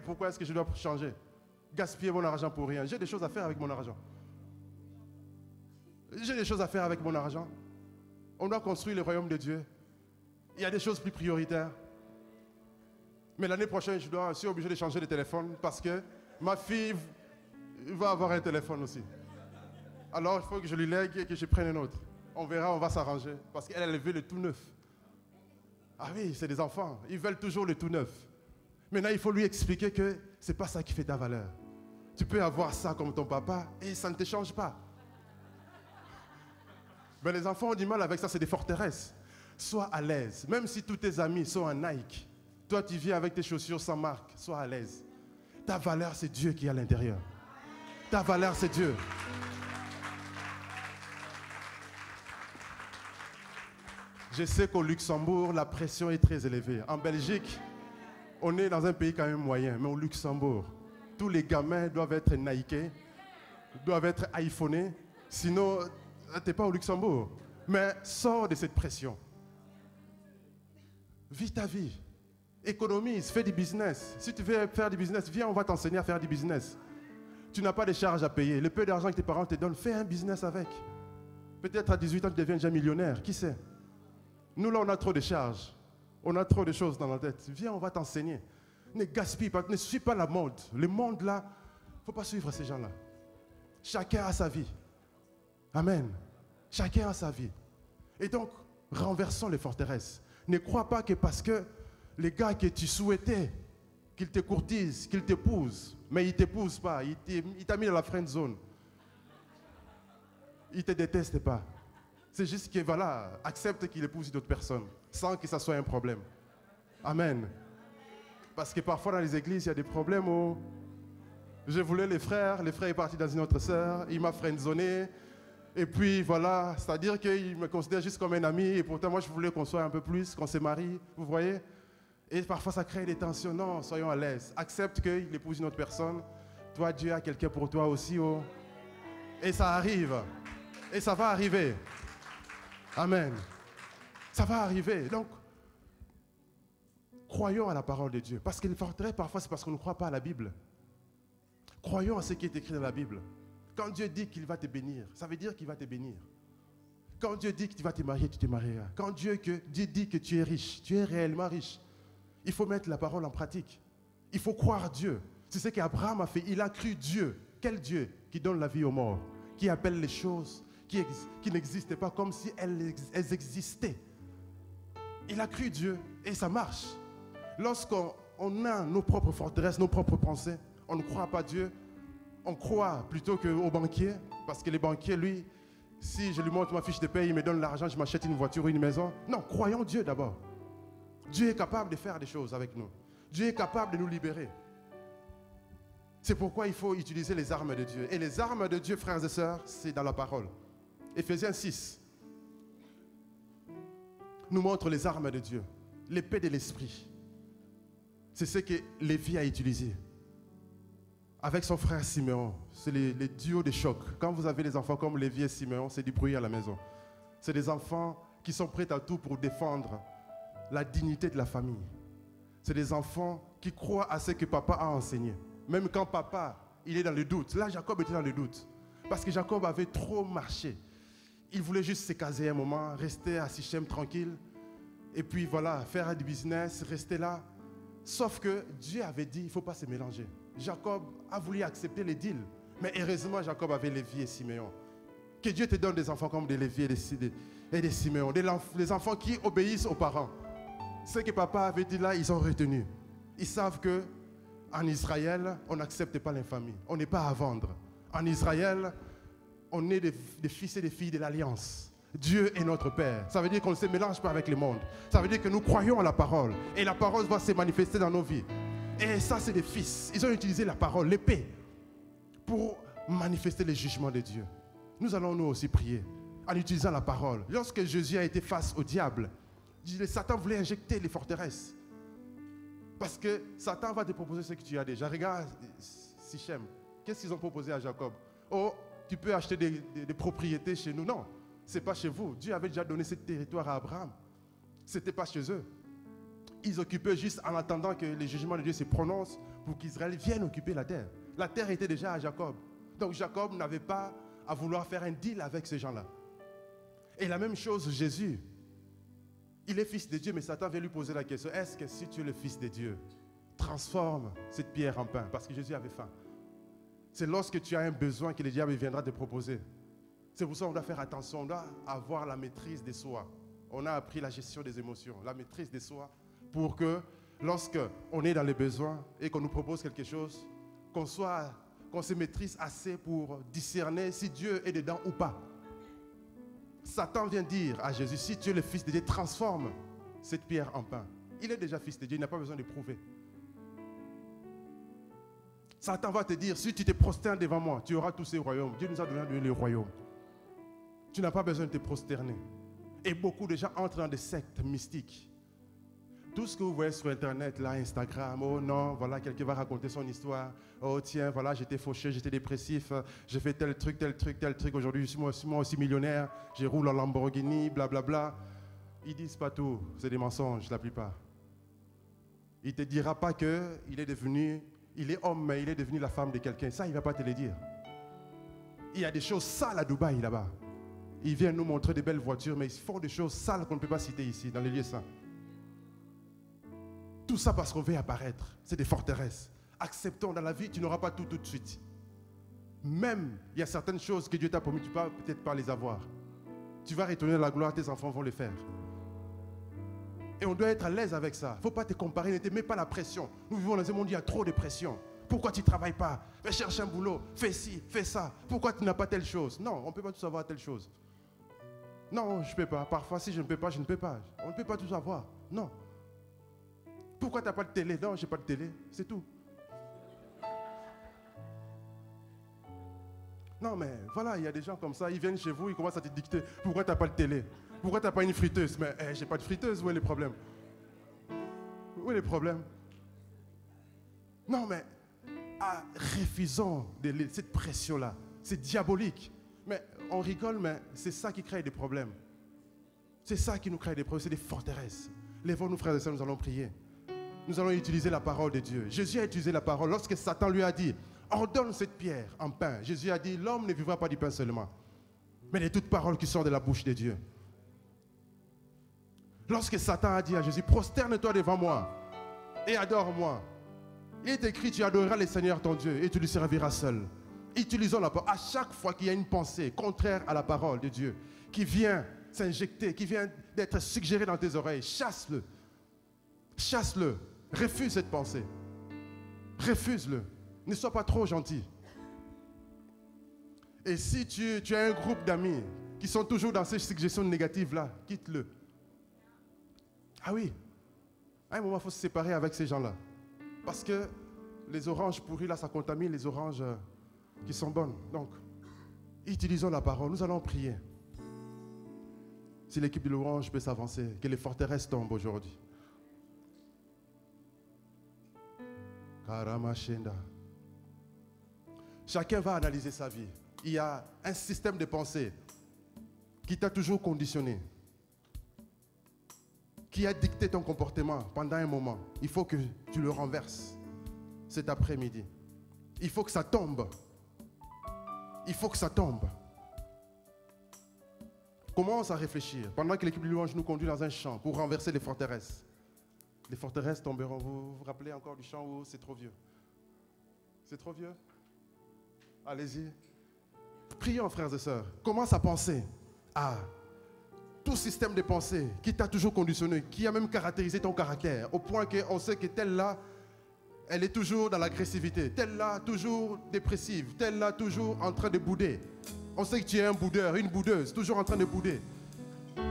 pourquoi est-ce que je dois changer? Gaspiller mon argent pour rien. J'ai des choses à faire avec mon argent. J'ai des choses à faire avec mon argent. On doit construire le royaume de Dieu. Il y a des choses plus prioritaires. Mais l'année prochaine, je suis obligé de changer de téléphone parce que ma fille va avoir un téléphone aussi. Alors, il faut que je lui lègue et que je prenne un autre. On verra, on va s'arranger. Parce qu'elle, elle veut le tout neuf. Ah oui, c'est des enfants. Ils veulent toujours le tout neuf. Maintenant, il faut lui expliquer que ce n'est pas ça qui fait ta valeur. Tu peux avoir ça comme ton papa et ça ne te change pas. Mais les enfants ont du mal avec ça, c'est des forteresses. Sois à l'aise. Même si tous tes amis sont en Nike, toi, tu viens avec tes chaussures sans marque, sois à l'aise. Ta valeur, c'est Dieu qui est à l'intérieur. Ta valeur, c'est Dieu. Je sais qu'au Luxembourg, la pression est très élevée. En Belgique, on est dans un pays quand même moyen, mais au Luxembourg, tous les gamins doivent être Nike, doivent être iPhonés, sinon, tu n'es pas au Luxembourg. Mais sors de cette pression. Vis ta vie. Économise, fais du business. Si tu veux faire du business, viens, on va t'enseigner à faire du business. Tu n'as pas de charges à payer. Le peu d'argent que tes parents te donnent, fais un business avec. Peut-être à 18 ans, tu deviens déjà millionnaire. Qui sait? Nous, là, on a trop de charges. On a trop de choses dans la tête. Viens, on va t'enseigner. Ne gaspille pas, ne suis pas la mode. Le monde, là, il ne faut pas suivre ces gens-là. Chacun a sa vie. Amen. Chacun a sa vie. Et donc, renversons les forteresses. Ne crois pas que parce que les gars que tu souhaitais qu'ils te courtisent, qu'ils t'épousent, mais ils ne t'épousent pas, il t'a mis dans la friend zone. Ils ne te détestent pas. C'est juste que, voilà, accepte qu'il épouse d'autres personnes, sans que ça soit un problème. Amen. Parce que parfois dans les églises, il y a des problèmes où je voulais le frère est parti dans une autre sœur, il m'a friendzoné, et puis voilà, c'est-à-dire qu'il me considère juste comme un ami, et pourtant moi je voulais qu'on soit un peu plus, qu'on se marie, vous voyez? Et parfois ça crée des tensions. Non, soyons à l'aise. Accepte qu'il épouse une autre personne. Toi, Dieu a quelqu'un pour toi aussi. Oh. Et ça arrive. Et ça va arriver. Amen. Ça va arriver. Donc, croyons à la parole de Dieu. Parce que les forteresses, parfois, c'est parce qu'on ne croit pas à la Bible. Croyons à ce qui est écrit dans la Bible. Quand Dieu dit qu'il va te bénir, ça veut dire qu'il va te bénir. Quand Dieu dit que tu vas te marier, tu te marieras. Quand Dieu dit que tu es riche, tu es réellement riche. Il faut mettre la parole en pratique. Il faut croire Dieu. C'est ce qu'Abraham a fait. Il a cru Dieu. Quel Dieu qui donne la vie aux morts, qui appelle les choses qui n'existaient pas comme si elles existaient. Il a cru Dieu et ça marche. Lorsqu'on a nos propres forteresses, nos propres pensées, on ne croit pas Dieu, on croit plutôt qu'au banquier, parce que le banquier, lui, Si je lui montre ma fiche de paie, il me donne l'argent, je m'achète une voiture ou une maison. Non, croyons Dieu d'abord. Dieu est capable de faire des choses avec nous. Dieu est capable de nous libérer. C'est pourquoi il faut utiliser les armes de Dieu. Et les armes de Dieu, frères et sœurs, c'est dans la parole. Éphésiens 6 nous montre les armes de Dieu. L'épée de l'esprit. C'est ce que Lévi a utilisé. Avec son frère Siméon, c'est les duos de choc. Quand vous avez des enfants comme Lévi et Siméon, c'est du bruit à la maison. C'est des enfants qui sont prêts à tout pour défendre la dignité de la famille. C'est des enfants qui croient à ce que papa a enseigné. Même quand papa, il est dans le doute. Là, Jacob était dans le doute. Parce que Jacob avait trop marché. Il voulait juste se caser un moment, rester à Sichem tranquille. Et puis voilà, faire du business, rester là. Sauf que Dieu avait dit, il ne faut pas se mélanger. Jacob a voulu accepter les deals. Mais heureusement, Jacob avait Lévi et Siméon. Que Dieu te donne des enfants comme des Lévi et des Siméon. Des enfants qui obéissent aux parents. Ce que papa avait dit là, ils ont retenu. Ils savent qu'en Israël, on n'accepte pas l'infamie. On n'est pas à vendre. En Israël, on est des fils et des filles de l'Alliance. Dieu est notre Père. Ça veut dire qu'on ne se mélange pas avec le monde. Ça veut dire que nous croyons à la parole. Et la parole va se manifester dans nos vies. Et ça, c'est des fils. Ils ont utilisé la parole, l'épée, pour manifester les jugements de Dieu. Nous allons nous aussi prier en utilisant la parole. Lorsque Jésus a été face au diable, Satan voulait injecter les forteresses. Parce que Satan va te proposer ce que tu as déjà. Regarde Sichem. Qu'est-ce qu'ils ont proposé à Jacob? Oh, tu peux acheter des propriétés chez nous. Non, ce n'est pas chez vous. Dieu avait déjà donné ce territoire à Abraham. Ce n'était pas chez eux. Ils occupaient juste en attendant que les jugements de Dieu se prononcent pour qu'Israël vienne occuper la terre. La terre était déjà à Jacob. Donc Jacob n'avait pas à vouloir faire un deal avec ces gens-là. Et la même chose, Jésus. Il est fils de Dieu, mais Satan vient lui poser la question. Est-ce que si tu es le fils de Dieu, transforme cette pierre en pain? Parce que Jésus avait faim. C'est lorsque tu as un besoin que le diable viendra te proposer. C'est pour ça qu'on doit faire attention. On doit avoir la maîtrise de soi. On a appris la gestion des émotions, la maîtrise de soi, pour que lorsque on est dans les besoins et qu'on nous propose quelque chose, qu'on se maîtrise assez pour discerner si Dieu est dedans ou pas. Satan vient dire à Jésus, si tu es le fils de Dieu, transforme cette pierre en pain. Il est déjà fils de Dieu, il n'a pas besoin de prouver. Satan va te dire, si tu te prosternes devant moi, tu auras tous ces royaumes. Dieu nous a donné le royaume. Tu n'as pas besoin de te prosterner. Et beaucoup de gens entrent dans des sectes mystiques. Tout ce que vous voyez sur Internet, là, Instagram, oh non, voilà, quelqu'un va raconter son histoire. Oh tiens, voilà, j'étais fauché, j'étais dépressif, j'ai fait tel truc. Aujourd'hui, je suis moi aussi millionnaire, je roule en Lamborghini, blablabla. Ils disent pas tout, c'est des mensonges, la plupart. Il ne te dira pas qu'il est homme, mais il est devenu la femme de quelqu'un. Ça, il ne va pas te le dire. Il y a des choses sales à Dubaï, là-bas. Ils viennent nous montrer des belles voitures, mais ils font des choses sales qu'on ne peut pas citer ici, dans les lieux saints. Tout ça parce qu'on veut apparaître. C'est des forteresses. Acceptons dans la vie, tu n'auras pas tout de suite. Même, il y a certaines choses que Dieu t'a promis, tu ne peux peut-être pas les avoir. Tu vas retourner la gloire, tes enfants vont les faire. Et on doit être à l'aise avec ça. Il ne faut pas te comparer, ne te mets pas la pression. Nous vivons dans un monde où il y a trop de pression. Pourquoi tu ne travailles pas? Fais chercher un boulot, fais ci, fais ça. Pourquoi tu n'as pas telle chose? Non, on ne peut pas tout avoir telle chose. Non, je ne peux pas. Parfois, si je ne peux pas, je ne peux pas. On ne peut pas tout avoir. Non. Pourquoi tu n'as pas de télé? Non, je n'ai pas de télé. C'est tout. Non, mais voilà, il y a des gens comme ça, ils viennent chez vous, ils commencent à te dicter. Pourquoi tu n'as pas de télé? Pourquoi tu n'as pas une friteuse? Mais je n'ai pas de friteuse, où est le problème? Où est le problème? Non, mais refusons cette pression-là. C'est diabolique. Mais on rigole, mais c'est ça qui crée des problèmes. C'est ça qui nous crée des problèmes, c'est des forteresses. Lèvons-nous, frères et sœurs, nous allons prier. Nous allons utiliser la parole de Dieu. Jésus a utilisé la parole. Lorsque Satan lui a dit, ordonne cette pierre en pain, Jésus a dit, l'homme ne vivra pas du pain seulement, mais de toute parole qui sort de la bouche de Dieu. Lorsque Satan a dit à Jésus, prosterne-toi devant moi et adore-moi. Il est écrit, tu adoreras le Seigneur ton Dieu et tu lui serviras seul. Utilisons la parole. À chaque fois qu'il y a une pensée contraire à la parole de Dieu, qui vient s'injecter, qui vient d'être suggérée dans tes oreilles, chasse-le. Chasse-le. Refuse cette pensée. Refuse-le. Ne sois pas trop gentil. Et si tu as un groupe d'amis qui sont toujours dans ces suggestions négatives-là, quitte-le. Ah oui, à un moment, il faut se séparer avec ces gens-là. Parce que les oranges pourries, là, ça contamine les oranges qui sont bonnes. Donc, utilisons la parole. Nous allons prier. Si l'équipe de l'orange peut s'avancer, que les forteresses tombent aujourd'hui. Karamashenda. Chacun va analyser sa vie. Il y a un système de pensée qui t'a toujours conditionné, qui a dicté ton comportement pendant un moment. Il faut que tu le renverses cet après-midi. Il faut que ça tombe. Il faut que ça tombe. Commence à réfléchir. Pendant que l'équipe de louange nous conduit dans un champ pour renverser les forteresses. Les forteresses tomberont. Vous vous rappelez encore du chant où c'est trop vieux? C'est trop vieux? Allez-y. Prions, frères et sœurs. Commence à penser à tout système de pensée qui t'a toujours conditionné, qui a même caractérisé ton caractère, au point qu'on sait que telle-là, elle est toujours dans l'agressivité, telle-là, toujours dépressive, telle-là, toujours en train de bouder. On sait que tu es un boudeur, une boudeuse, toujours en train de bouder.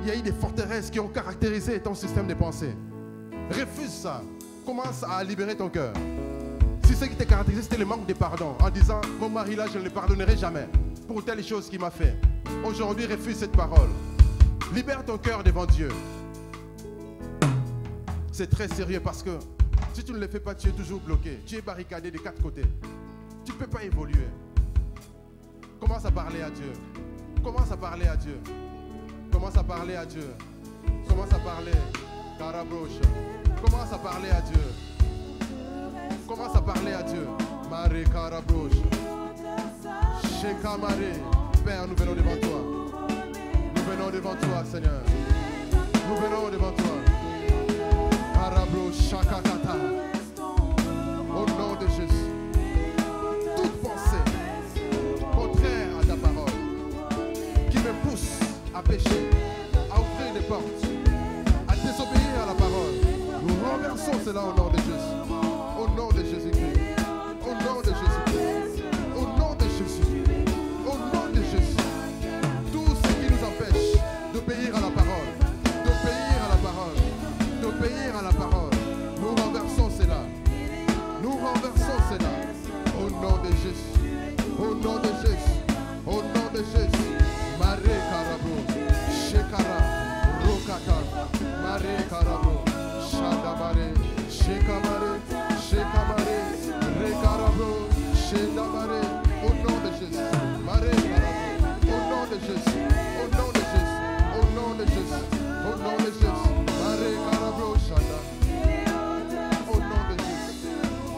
Il y a eu des forteresses qui ont caractérisé ton système de pensée. Refuse ça. Commence à libérer ton cœur. Si ce qui t'a caractérisé, c'était le manque de pardon, en disant, mon mari là, je ne le pardonnerai jamais pour telle chose qu'il m'a fait. Aujourd'hui, refuse cette parole. Libère ton cœur devant Dieu. C'est très sérieux parce que si tu ne le fais pas, tu es toujours bloqué. Tu es barricadé de quatre côtés. Tu ne peux pas évoluer. Commence à parler à Dieu. Commence à parler à Dieu. Commence à parler à Dieu. Commence à parler. Carabroche. Commence à parler à Dieu. Commence à parler à Dieu. Maré Carabroche. Shekamare. Père, nous venons devant toi. Nous venons devant toi, Seigneur. Nous venons devant toi. Carabroche Shakakata. Au nom de Jésus. Toute pensée contraire à ta parole qui me pousse à pécher, à ouvrir des portes, à désobéir à la parole. Nous renversons cela au nom de Jésus. Au nom de Jésus-Christ. Au nom de Jésus-Christ. Au nom de Jésus. Au nom de Jésus. Tout ce qui nous empêche d'obéir à la parole, d'obéir à la parole, d'obéir à la parole, nous renversons cela. Nous renversons cela. Au nom de Jésus. Au nom de Jésus. Au nom de Jésus. Maré Karabo. Shekara. Rokata. Maré Karabo. Shadamare. Shekamare. Shekamare. Rekarabo. Shedamare. Au nom de Jésus. Maré Karabo. Au nom de Jésus. Au nom de Jésus. Au nom de Jésus. Au nom de Jésus. Maré Karabo. Shada. Au nom de Jésus.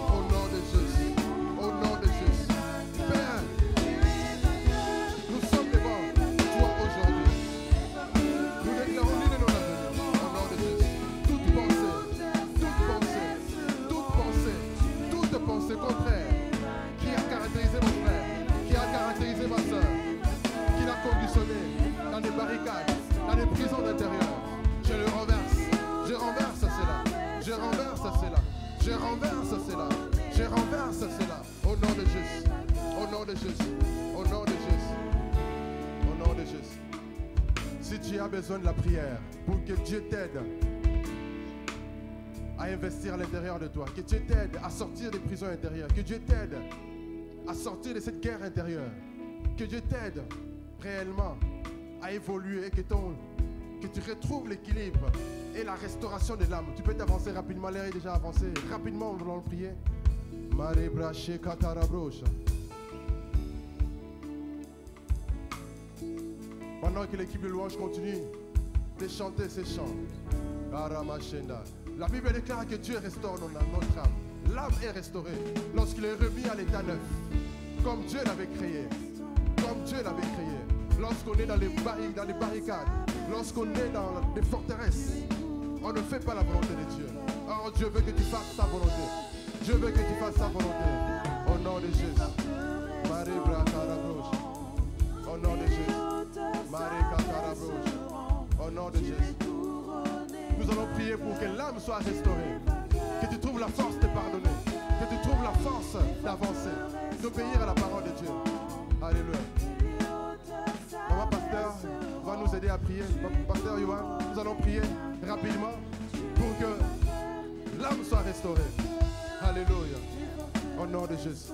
Au nom de Jésus. Au nom de Jésus. Père, nous sommes devant toi aujourd'hui. Nous déclarons l'une de nos avenirs. Au nom de Jésus. Toute pensée contraire qui a caractérisé mon frère, qui a caractérisé ma soeur, qui l'a conditionné dans des barricades, dans des prisons d'intérieur, je le renverse. Je renverse cela. Je renverse cela. Je renverse cela. Je renverse cela. Au nom de Jésus. Au nom de Jésus. Au nom de Jésus. Au nom de Jésus. Si tu as besoin de la prière pour que Dieu t'aide à investir à l'intérieur de toi, que Dieu t'aide à sortir des prisons intérieures, que Dieu t'aide à sortir de cette guerre intérieure, que Dieu t'aide réellement à évoluer et que tu retrouves l'équilibre et la restauration de l'âme. Tu peux t'avancer rapidement, l'air est déjà avancé. Rapidement, nous allons le prier. Pendant que l'équipe de louange continue de chanter ces chants, la Bible déclare que Dieu restaure notre âme. L'âme est restaurée lorsqu'il est remis à l'état neuf, comme Dieu l'avait créé. Comme Dieu l'avait créé. Lorsqu'on est dans les barricades, lorsqu'on est dans les forteresses, on ne fait pas la volonté de Dieu. Or, Dieu veut que tu fasses sa volonté. Dieu veut que tu fasses sa volonté. Au nom de Jésus. Marie Bracarabroche. Au nom de Jésus. Marie Cacarabroche. Au nom de Jésus. Nous allons prier pour que l'âme soit restaurée. Que tu trouves la force de pardonner. Que tu trouves la force d'avancer. D'obéir à la parole de Dieu. Alléluia. Maman pasteur. à prier. Pasteur Yohan, nous allons prier rapidement pour que l'âme soit restaurée. Alléluia. Au nom de Jésus.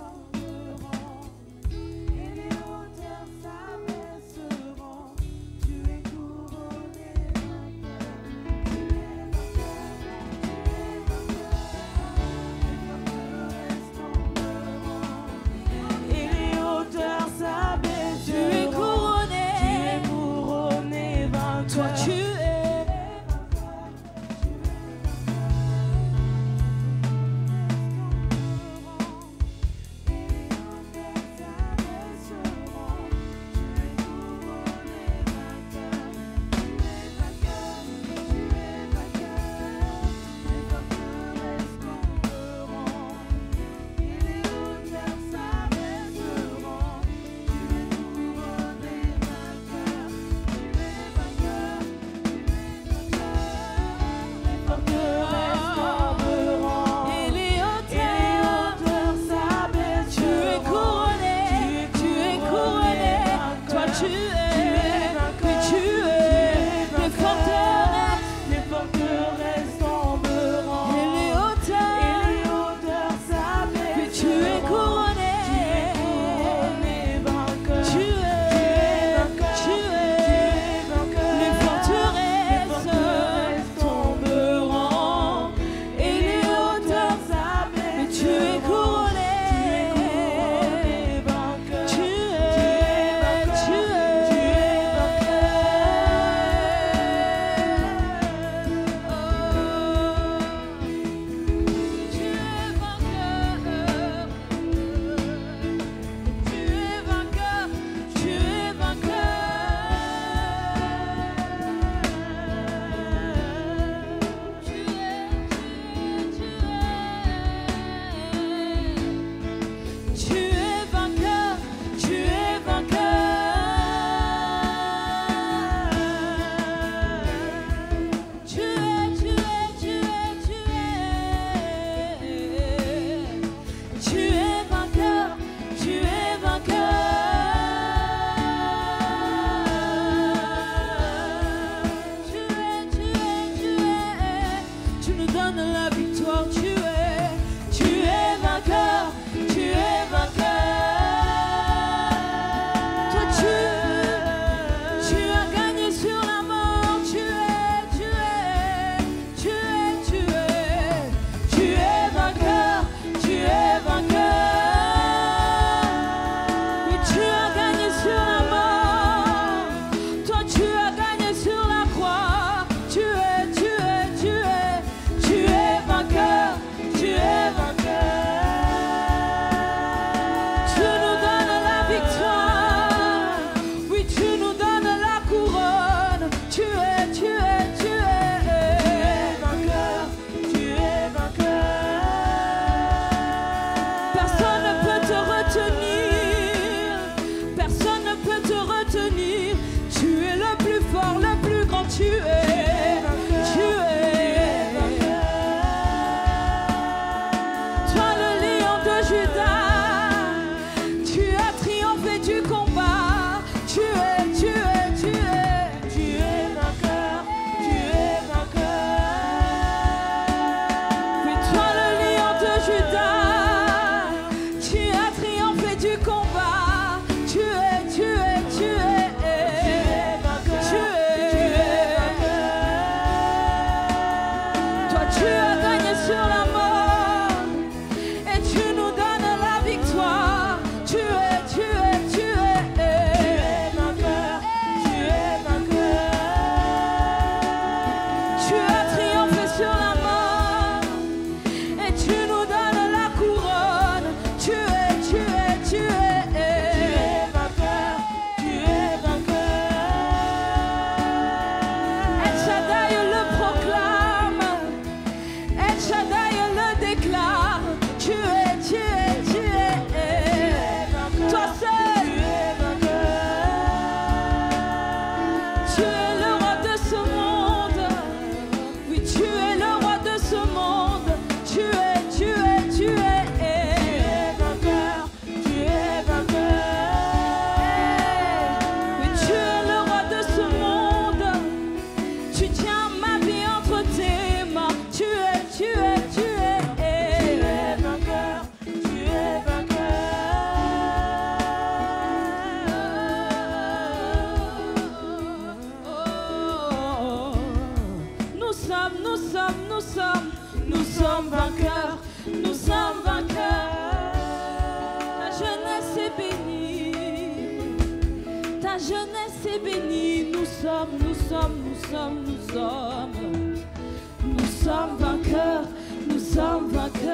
vainqueurs, nous sommes vainqueurs.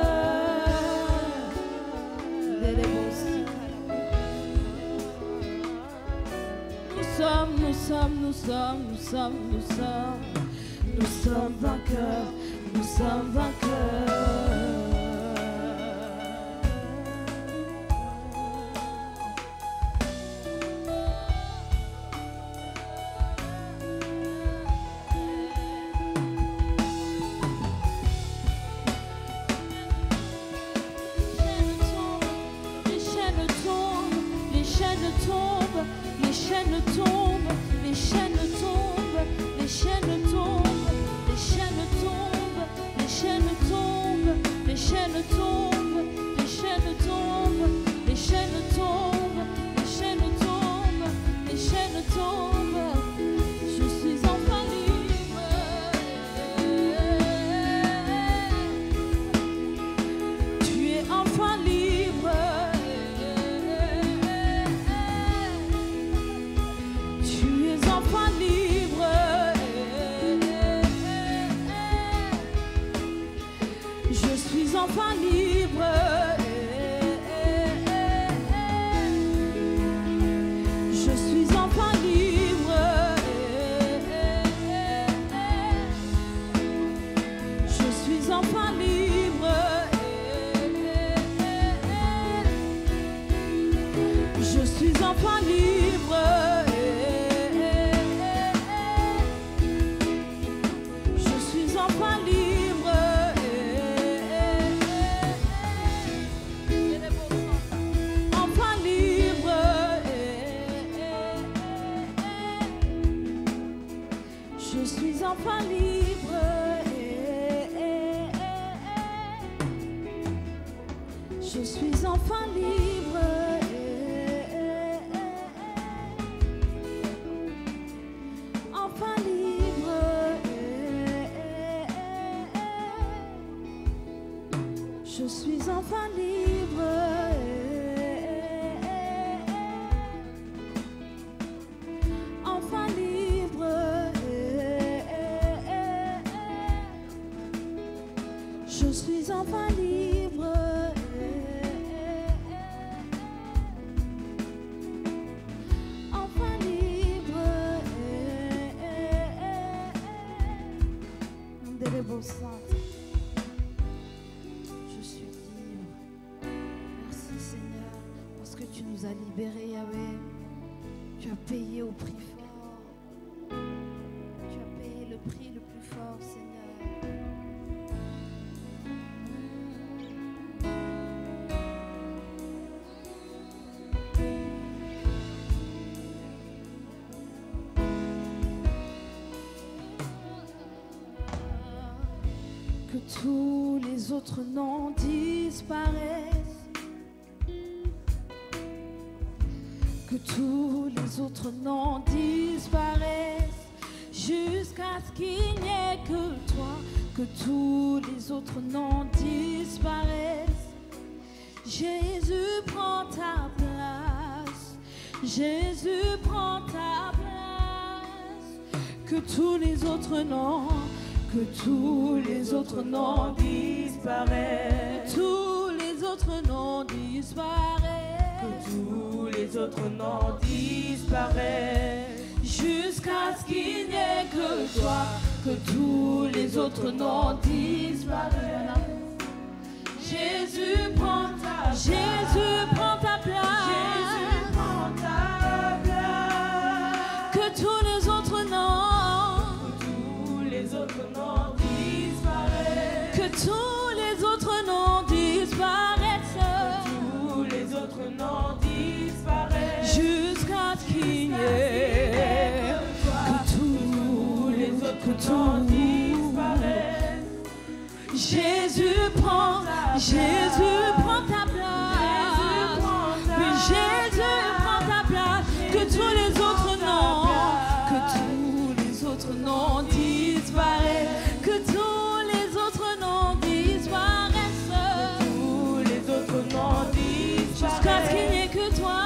Nous sommes vainqueurs, nous sommes vainqueurs. Je suis enfin libre. Enfin libre. Je suis enfin libre. Enfin libre. Indélébile sainte. Tu nous as libérés, Yahweh. Tu as payé au prix fort. Tu as payé le prix le plus fort, Seigneur. Que tous les autres noms disparaissent. Que tous les autres noms disparaissent jusqu'à ce qu'il n'y ait que toi. Que tous les autres noms disparaissent. Jésus prend ta place. Jésus prend ta place. Que tous les autres noms disparaissent. Tous les autres noms disparaissent. Que tous les autres noms disparaissent jusqu'à ce qu'il n'y ait que toi. Que tous les autres noms disparaissent. Jésus prend ta place. Jésus prend ta place. Jésus prend ta place. Que tous les autres noms. Que tous les autres noms disparaissent. Que tous les autres noms disparaissent. Que tous les autres noms disparaissent jusqu'à ce qu'il n'y ait que tous les autres noms disparaissent. Jésus prend ta place. Oui, Jésus prend ta place. Que tous les autres noms disparaissent. Que tous les autres noms disparaissent. Tous les autres noms disparaissent jusqu'à ce qu'il n'y ait que toi.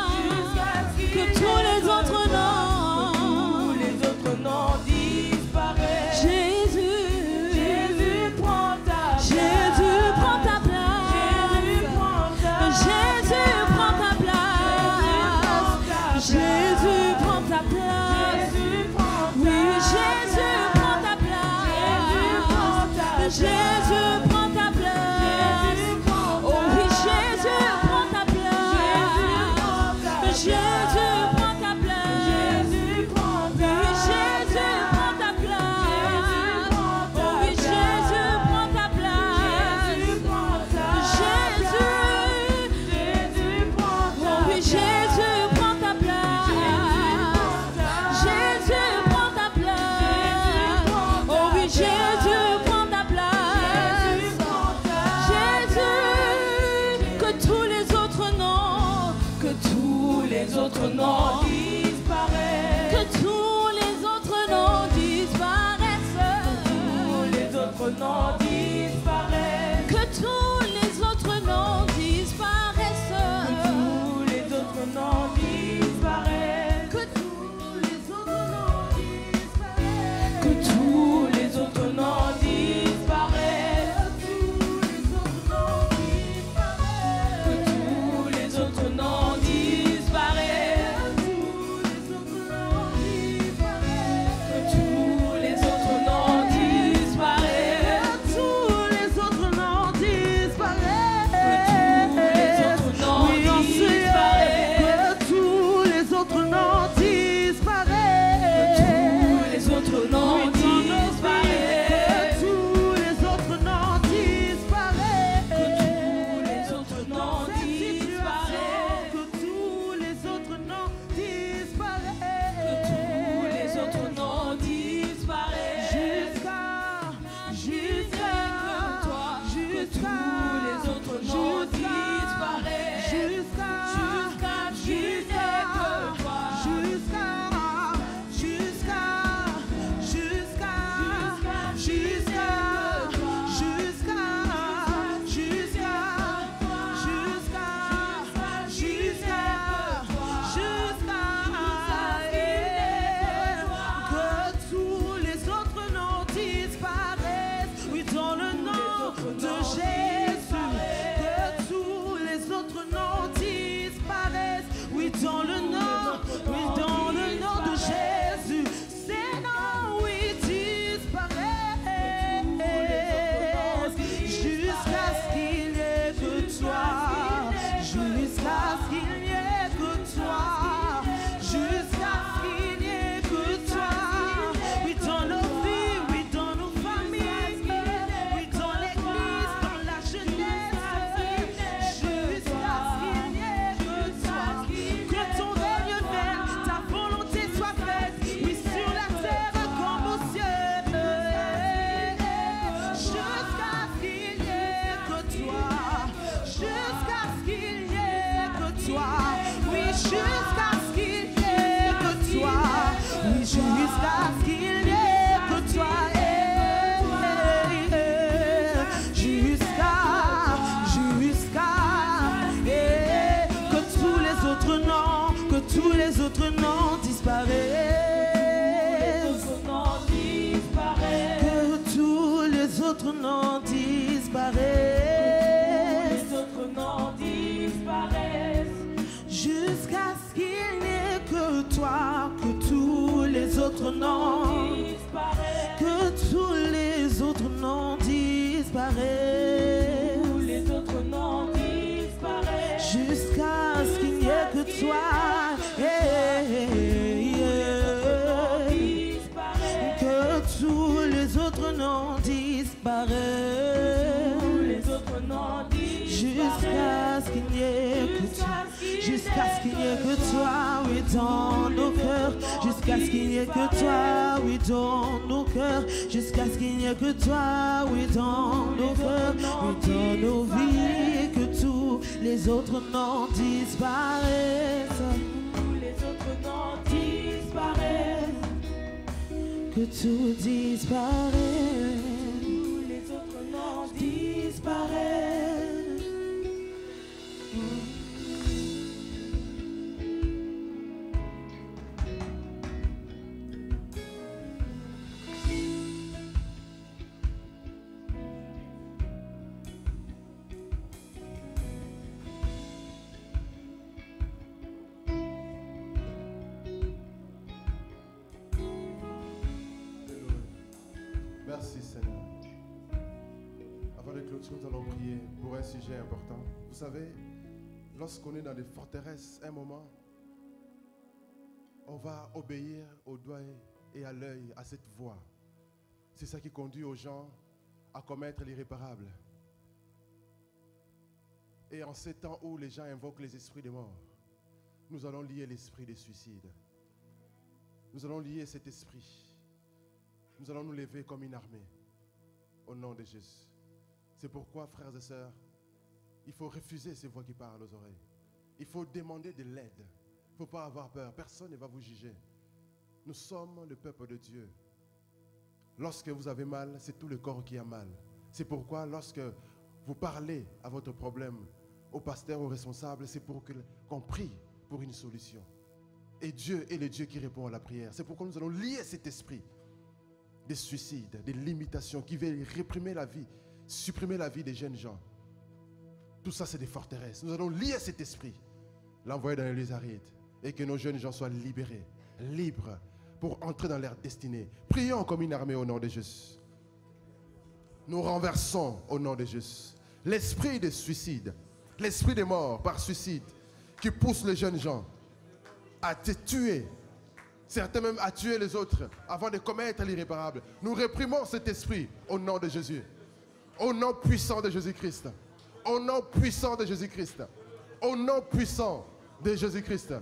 Que tous les autres noms disparaissent. les autres noms disparaissent. Que tous les autres noms disparaissent. Tous les autres noms disparaissent. Que tous les autres noms disparaissent. Tous les autres noms disparaissent. Que tous les autres noms disparaissent. Que tous les autres noms disparaissent. Que tous les autres noms disparaissent. Que tous les autres noms disparaissent. Tous les autres noms disparaissent. Que tous les autres noms Oui, on sait disparaissent. que tous les autres noms disparaissent. Tous les autres noms Oui, dans nos vies, disparaissent. que tous les autres noms disparaissent. Tous les autres noms Dans cette situation, disparaissent. que tous les autres noms disparaissent. Tous les autres noms disparaissent. Jusqu'à tous les autres noms disparaissent. Jusqu'à qu'il n'y ait que toi. Que tous les autres noms disparaissent. Oui, dans le nom de Jésus. Que tous les autres noms disparaissent. Oui, dans le nom de Jésus. Ces noms, oui, disparaissent. Jusqu'à ce qu'il n'y ait que toi. Jusqu'à ce qu'il n'y ait que toi. Jusqu'à ce qu'il n'y ait que toi. Oui, dans nos vies, oui, dans nos familles. Oui, dans l'église, dans la jeunesse. Jusqu'à ce qu'il n'y ait que toi. Que ton règne vienne, ta volonté soit faite. Oui, sur la terre comme au ciel. Jusqu'à ce qu'il n'y ait que toi. Jusqu'à ce qu'il n'y ait que toi. Oui, jusqu'à ce qu'il n'y ait que toi. Oui, jusqu'à ce qu'il n'y ait que toi. Que tous les autres noms disparaissent. Que tous les autres noms disparaissent. Les autres noms disparaissent. Jusqu'à ce qu'il n'y ait que toi. Que tous les autres noms. Disparaissent. Que tous les autres noms disparaissent. Tous les autres noms disparaissent. Jusqu'à ce qu'il n'y ait que toi. Que tous les autres noms disparaissent. Tous les autres noms Jusqu'à ce qu'il n'y ait que toi. Jusqu'à ce qu'il n'y ait que toi, oui, dans nos cœurs. Jusqu'à ce qu'il n'y ait que toi, oui, dans nos cœurs. Jusqu'à ce qu'il n'y ait que toi, oui, dans nos cœurs. Oui, dans nos vies, que tous les autres noms disparaissent. Tous les autres noms disparaissent. Que tout disparaît. Tous les autres noms disparaissent. Merci Seigneur. Avant de clôturer, nous allons prier pour un sujet important. Vous savez, lorsqu'on est dans des forteresses, un moment, on va obéir au doigt et à l'œil à cette voix. C'est ça qui conduit aux gens à commettre l'irréparable. Et en ces temps où les gens invoquent les esprits de mort, nous allons lier l'esprit des suicides. Nous allons lier cet esprit. Nous allons nous lever comme une armée au nom de Jésus. C'est pourquoi, frères et sœurs, il faut refuser ces voix qui parlent aux oreilles. Il faut demander de l'aide ne faut pas avoir peur. Personne ne va vous juger. Nous sommes le peuple de Dieu. Lorsque vous avez mal, c'est tout le corps qui a mal. C'est pourquoi lorsque vous parlez à votre problème, au pasteur, au responsable, c'est pour qu'on prie pour une solution. Et Dieu est le Dieu qui répond à la prière. C'est pourquoi nous allons lier cet esprit des suicides, des limitations qui veulent réprimer la vie, supprimer la vie des jeunes gens. Tout ça, c'est des forteresses. Nous allons lier cet esprit, l'envoyer dans les lieux arides, et que nos jeunes gens soient libérés, libres, pour entrer dans leur destinée. Prions comme une armée au nom de Jésus. Nous renversons au nom de Jésus l'esprit de suicide, l'esprit de mort par suicide qui pousse les jeunes gens à te tuer. Certains même à tuer les autres avant de commettre l'irréparable. Nous réprimons cet esprit au nom de Jésus. Au nom puissant de Jésus-Christ. Au nom puissant de Jésus-Christ. Au nom puissant de Jésus-Christ.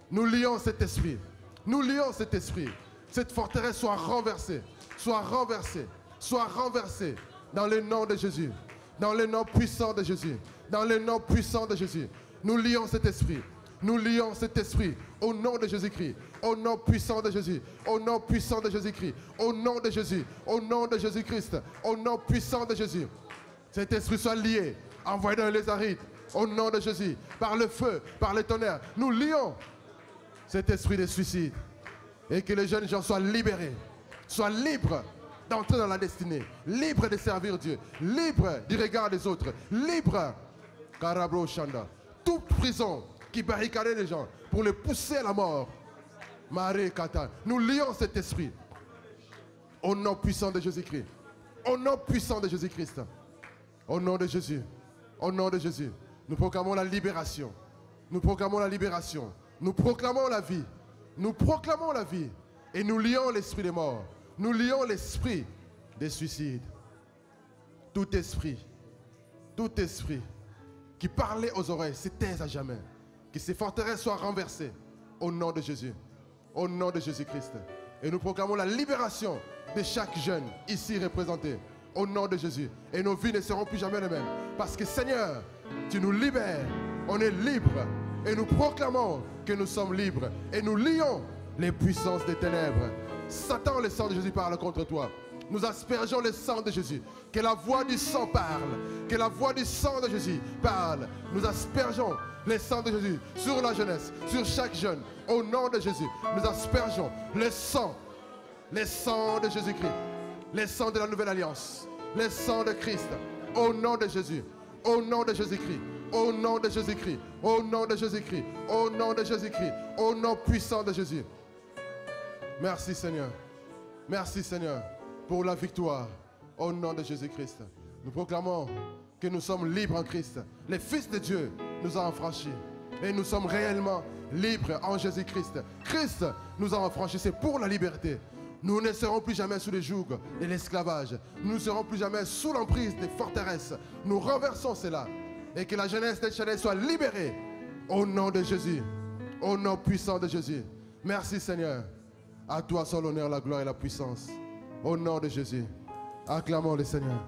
Nous lions cet esprit. Nous lions cet esprit. Cette forteresse soit renversée. Soit renversée. Soit renversée. Dans le nom de Jésus. Dans le nom puissant de Jésus. Dans le nom puissant de Jésus. Nous lions cet esprit. Nous lions cet esprit au nom de Jésus-Christ, au nom puissant de Jésus, au nom puissant de Jésus-Christ, au nom de Jésus, au nom de Jésus-Christ, au nom puissant de Jésus. Cet esprit soit lié, envoyé dans les arides, au nom de Jésus, par le feu, par le tonnerre. Nous lions cet esprit de suicide et que les jeunes gens soient libérés, soient libres d'entrer dans la destinée, libres de servir Dieu, libres du regard des autres, libres, Karabro Shanda, toute prison qui barricadait les gens pour les pousser à la mort. Marie Kata, nous lions cet esprit au nom puissant de Jésus-Christ. Au nom puissant de Jésus-Christ. Au nom de Jésus. Au nom de Jésus. Nous proclamons la libération. Nous proclamons la libération. Nous proclamons la vie. Nous proclamons la vie. Et nous lions l'esprit des morts. Nous lions l'esprit des suicides. Tout esprit qui parlait aux oreilles se taise à jamais. Que ces forteresses soient renversées au nom de Jésus, au nom de Jésus-Christ. Et nous proclamons la libération de chaque jeune ici représenté au nom de Jésus. Et nos vies ne seront plus jamais les mêmes. Parce que Seigneur, tu nous libères, on est libre. Et nous proclamons que nous sommes libres. Et nous lions les puissances des ténèbres. Satan, le sang de Jésus parle contre toi. Nous aspergeons le sang de Jésus. Que la voix du sang parle. Que la voix du sang de Jésus parle. Nous aspergeons le sang de Jésus sur la jeunesse, sur chaque jeune. Au nom de Jésus, nous aspergeons le sang de Jésus-Christ. Le sang de la nouvelle alliance. Le sang de Christ. Au nom de Jésus. Au nom de Jésus-Christ. Au nom de Jésus-Christ. Au nom de Jésus-Christ. Au nom de Jésus-Christ. Au nom puissant de Jésus. Merci Seigneur. Merci Seigneur pour la victoire. Au nom de Jésus-Christ. Nous proclamons que nous sommes libres en Christ. Les fils de Dieu nous ont affranchis. Et nous sommes réellement libres en Jésus-Christ. Christ nous a affranchis. C'est pour la liberté. Nous ne serons plus jamais sous le joug de l'esclavage. Nous ne serons plus jamais sous l'emprise des forteresses. Nous renversons cela. Et que la jeunesse des Chanel soit libérée. Au nom de Jésus. Au nom puissant de Jésus. Merci Seigneur. À toi soit l'honneur, la gloire et la puissance. Au nom de Jésus. Acclamons le Seigneur.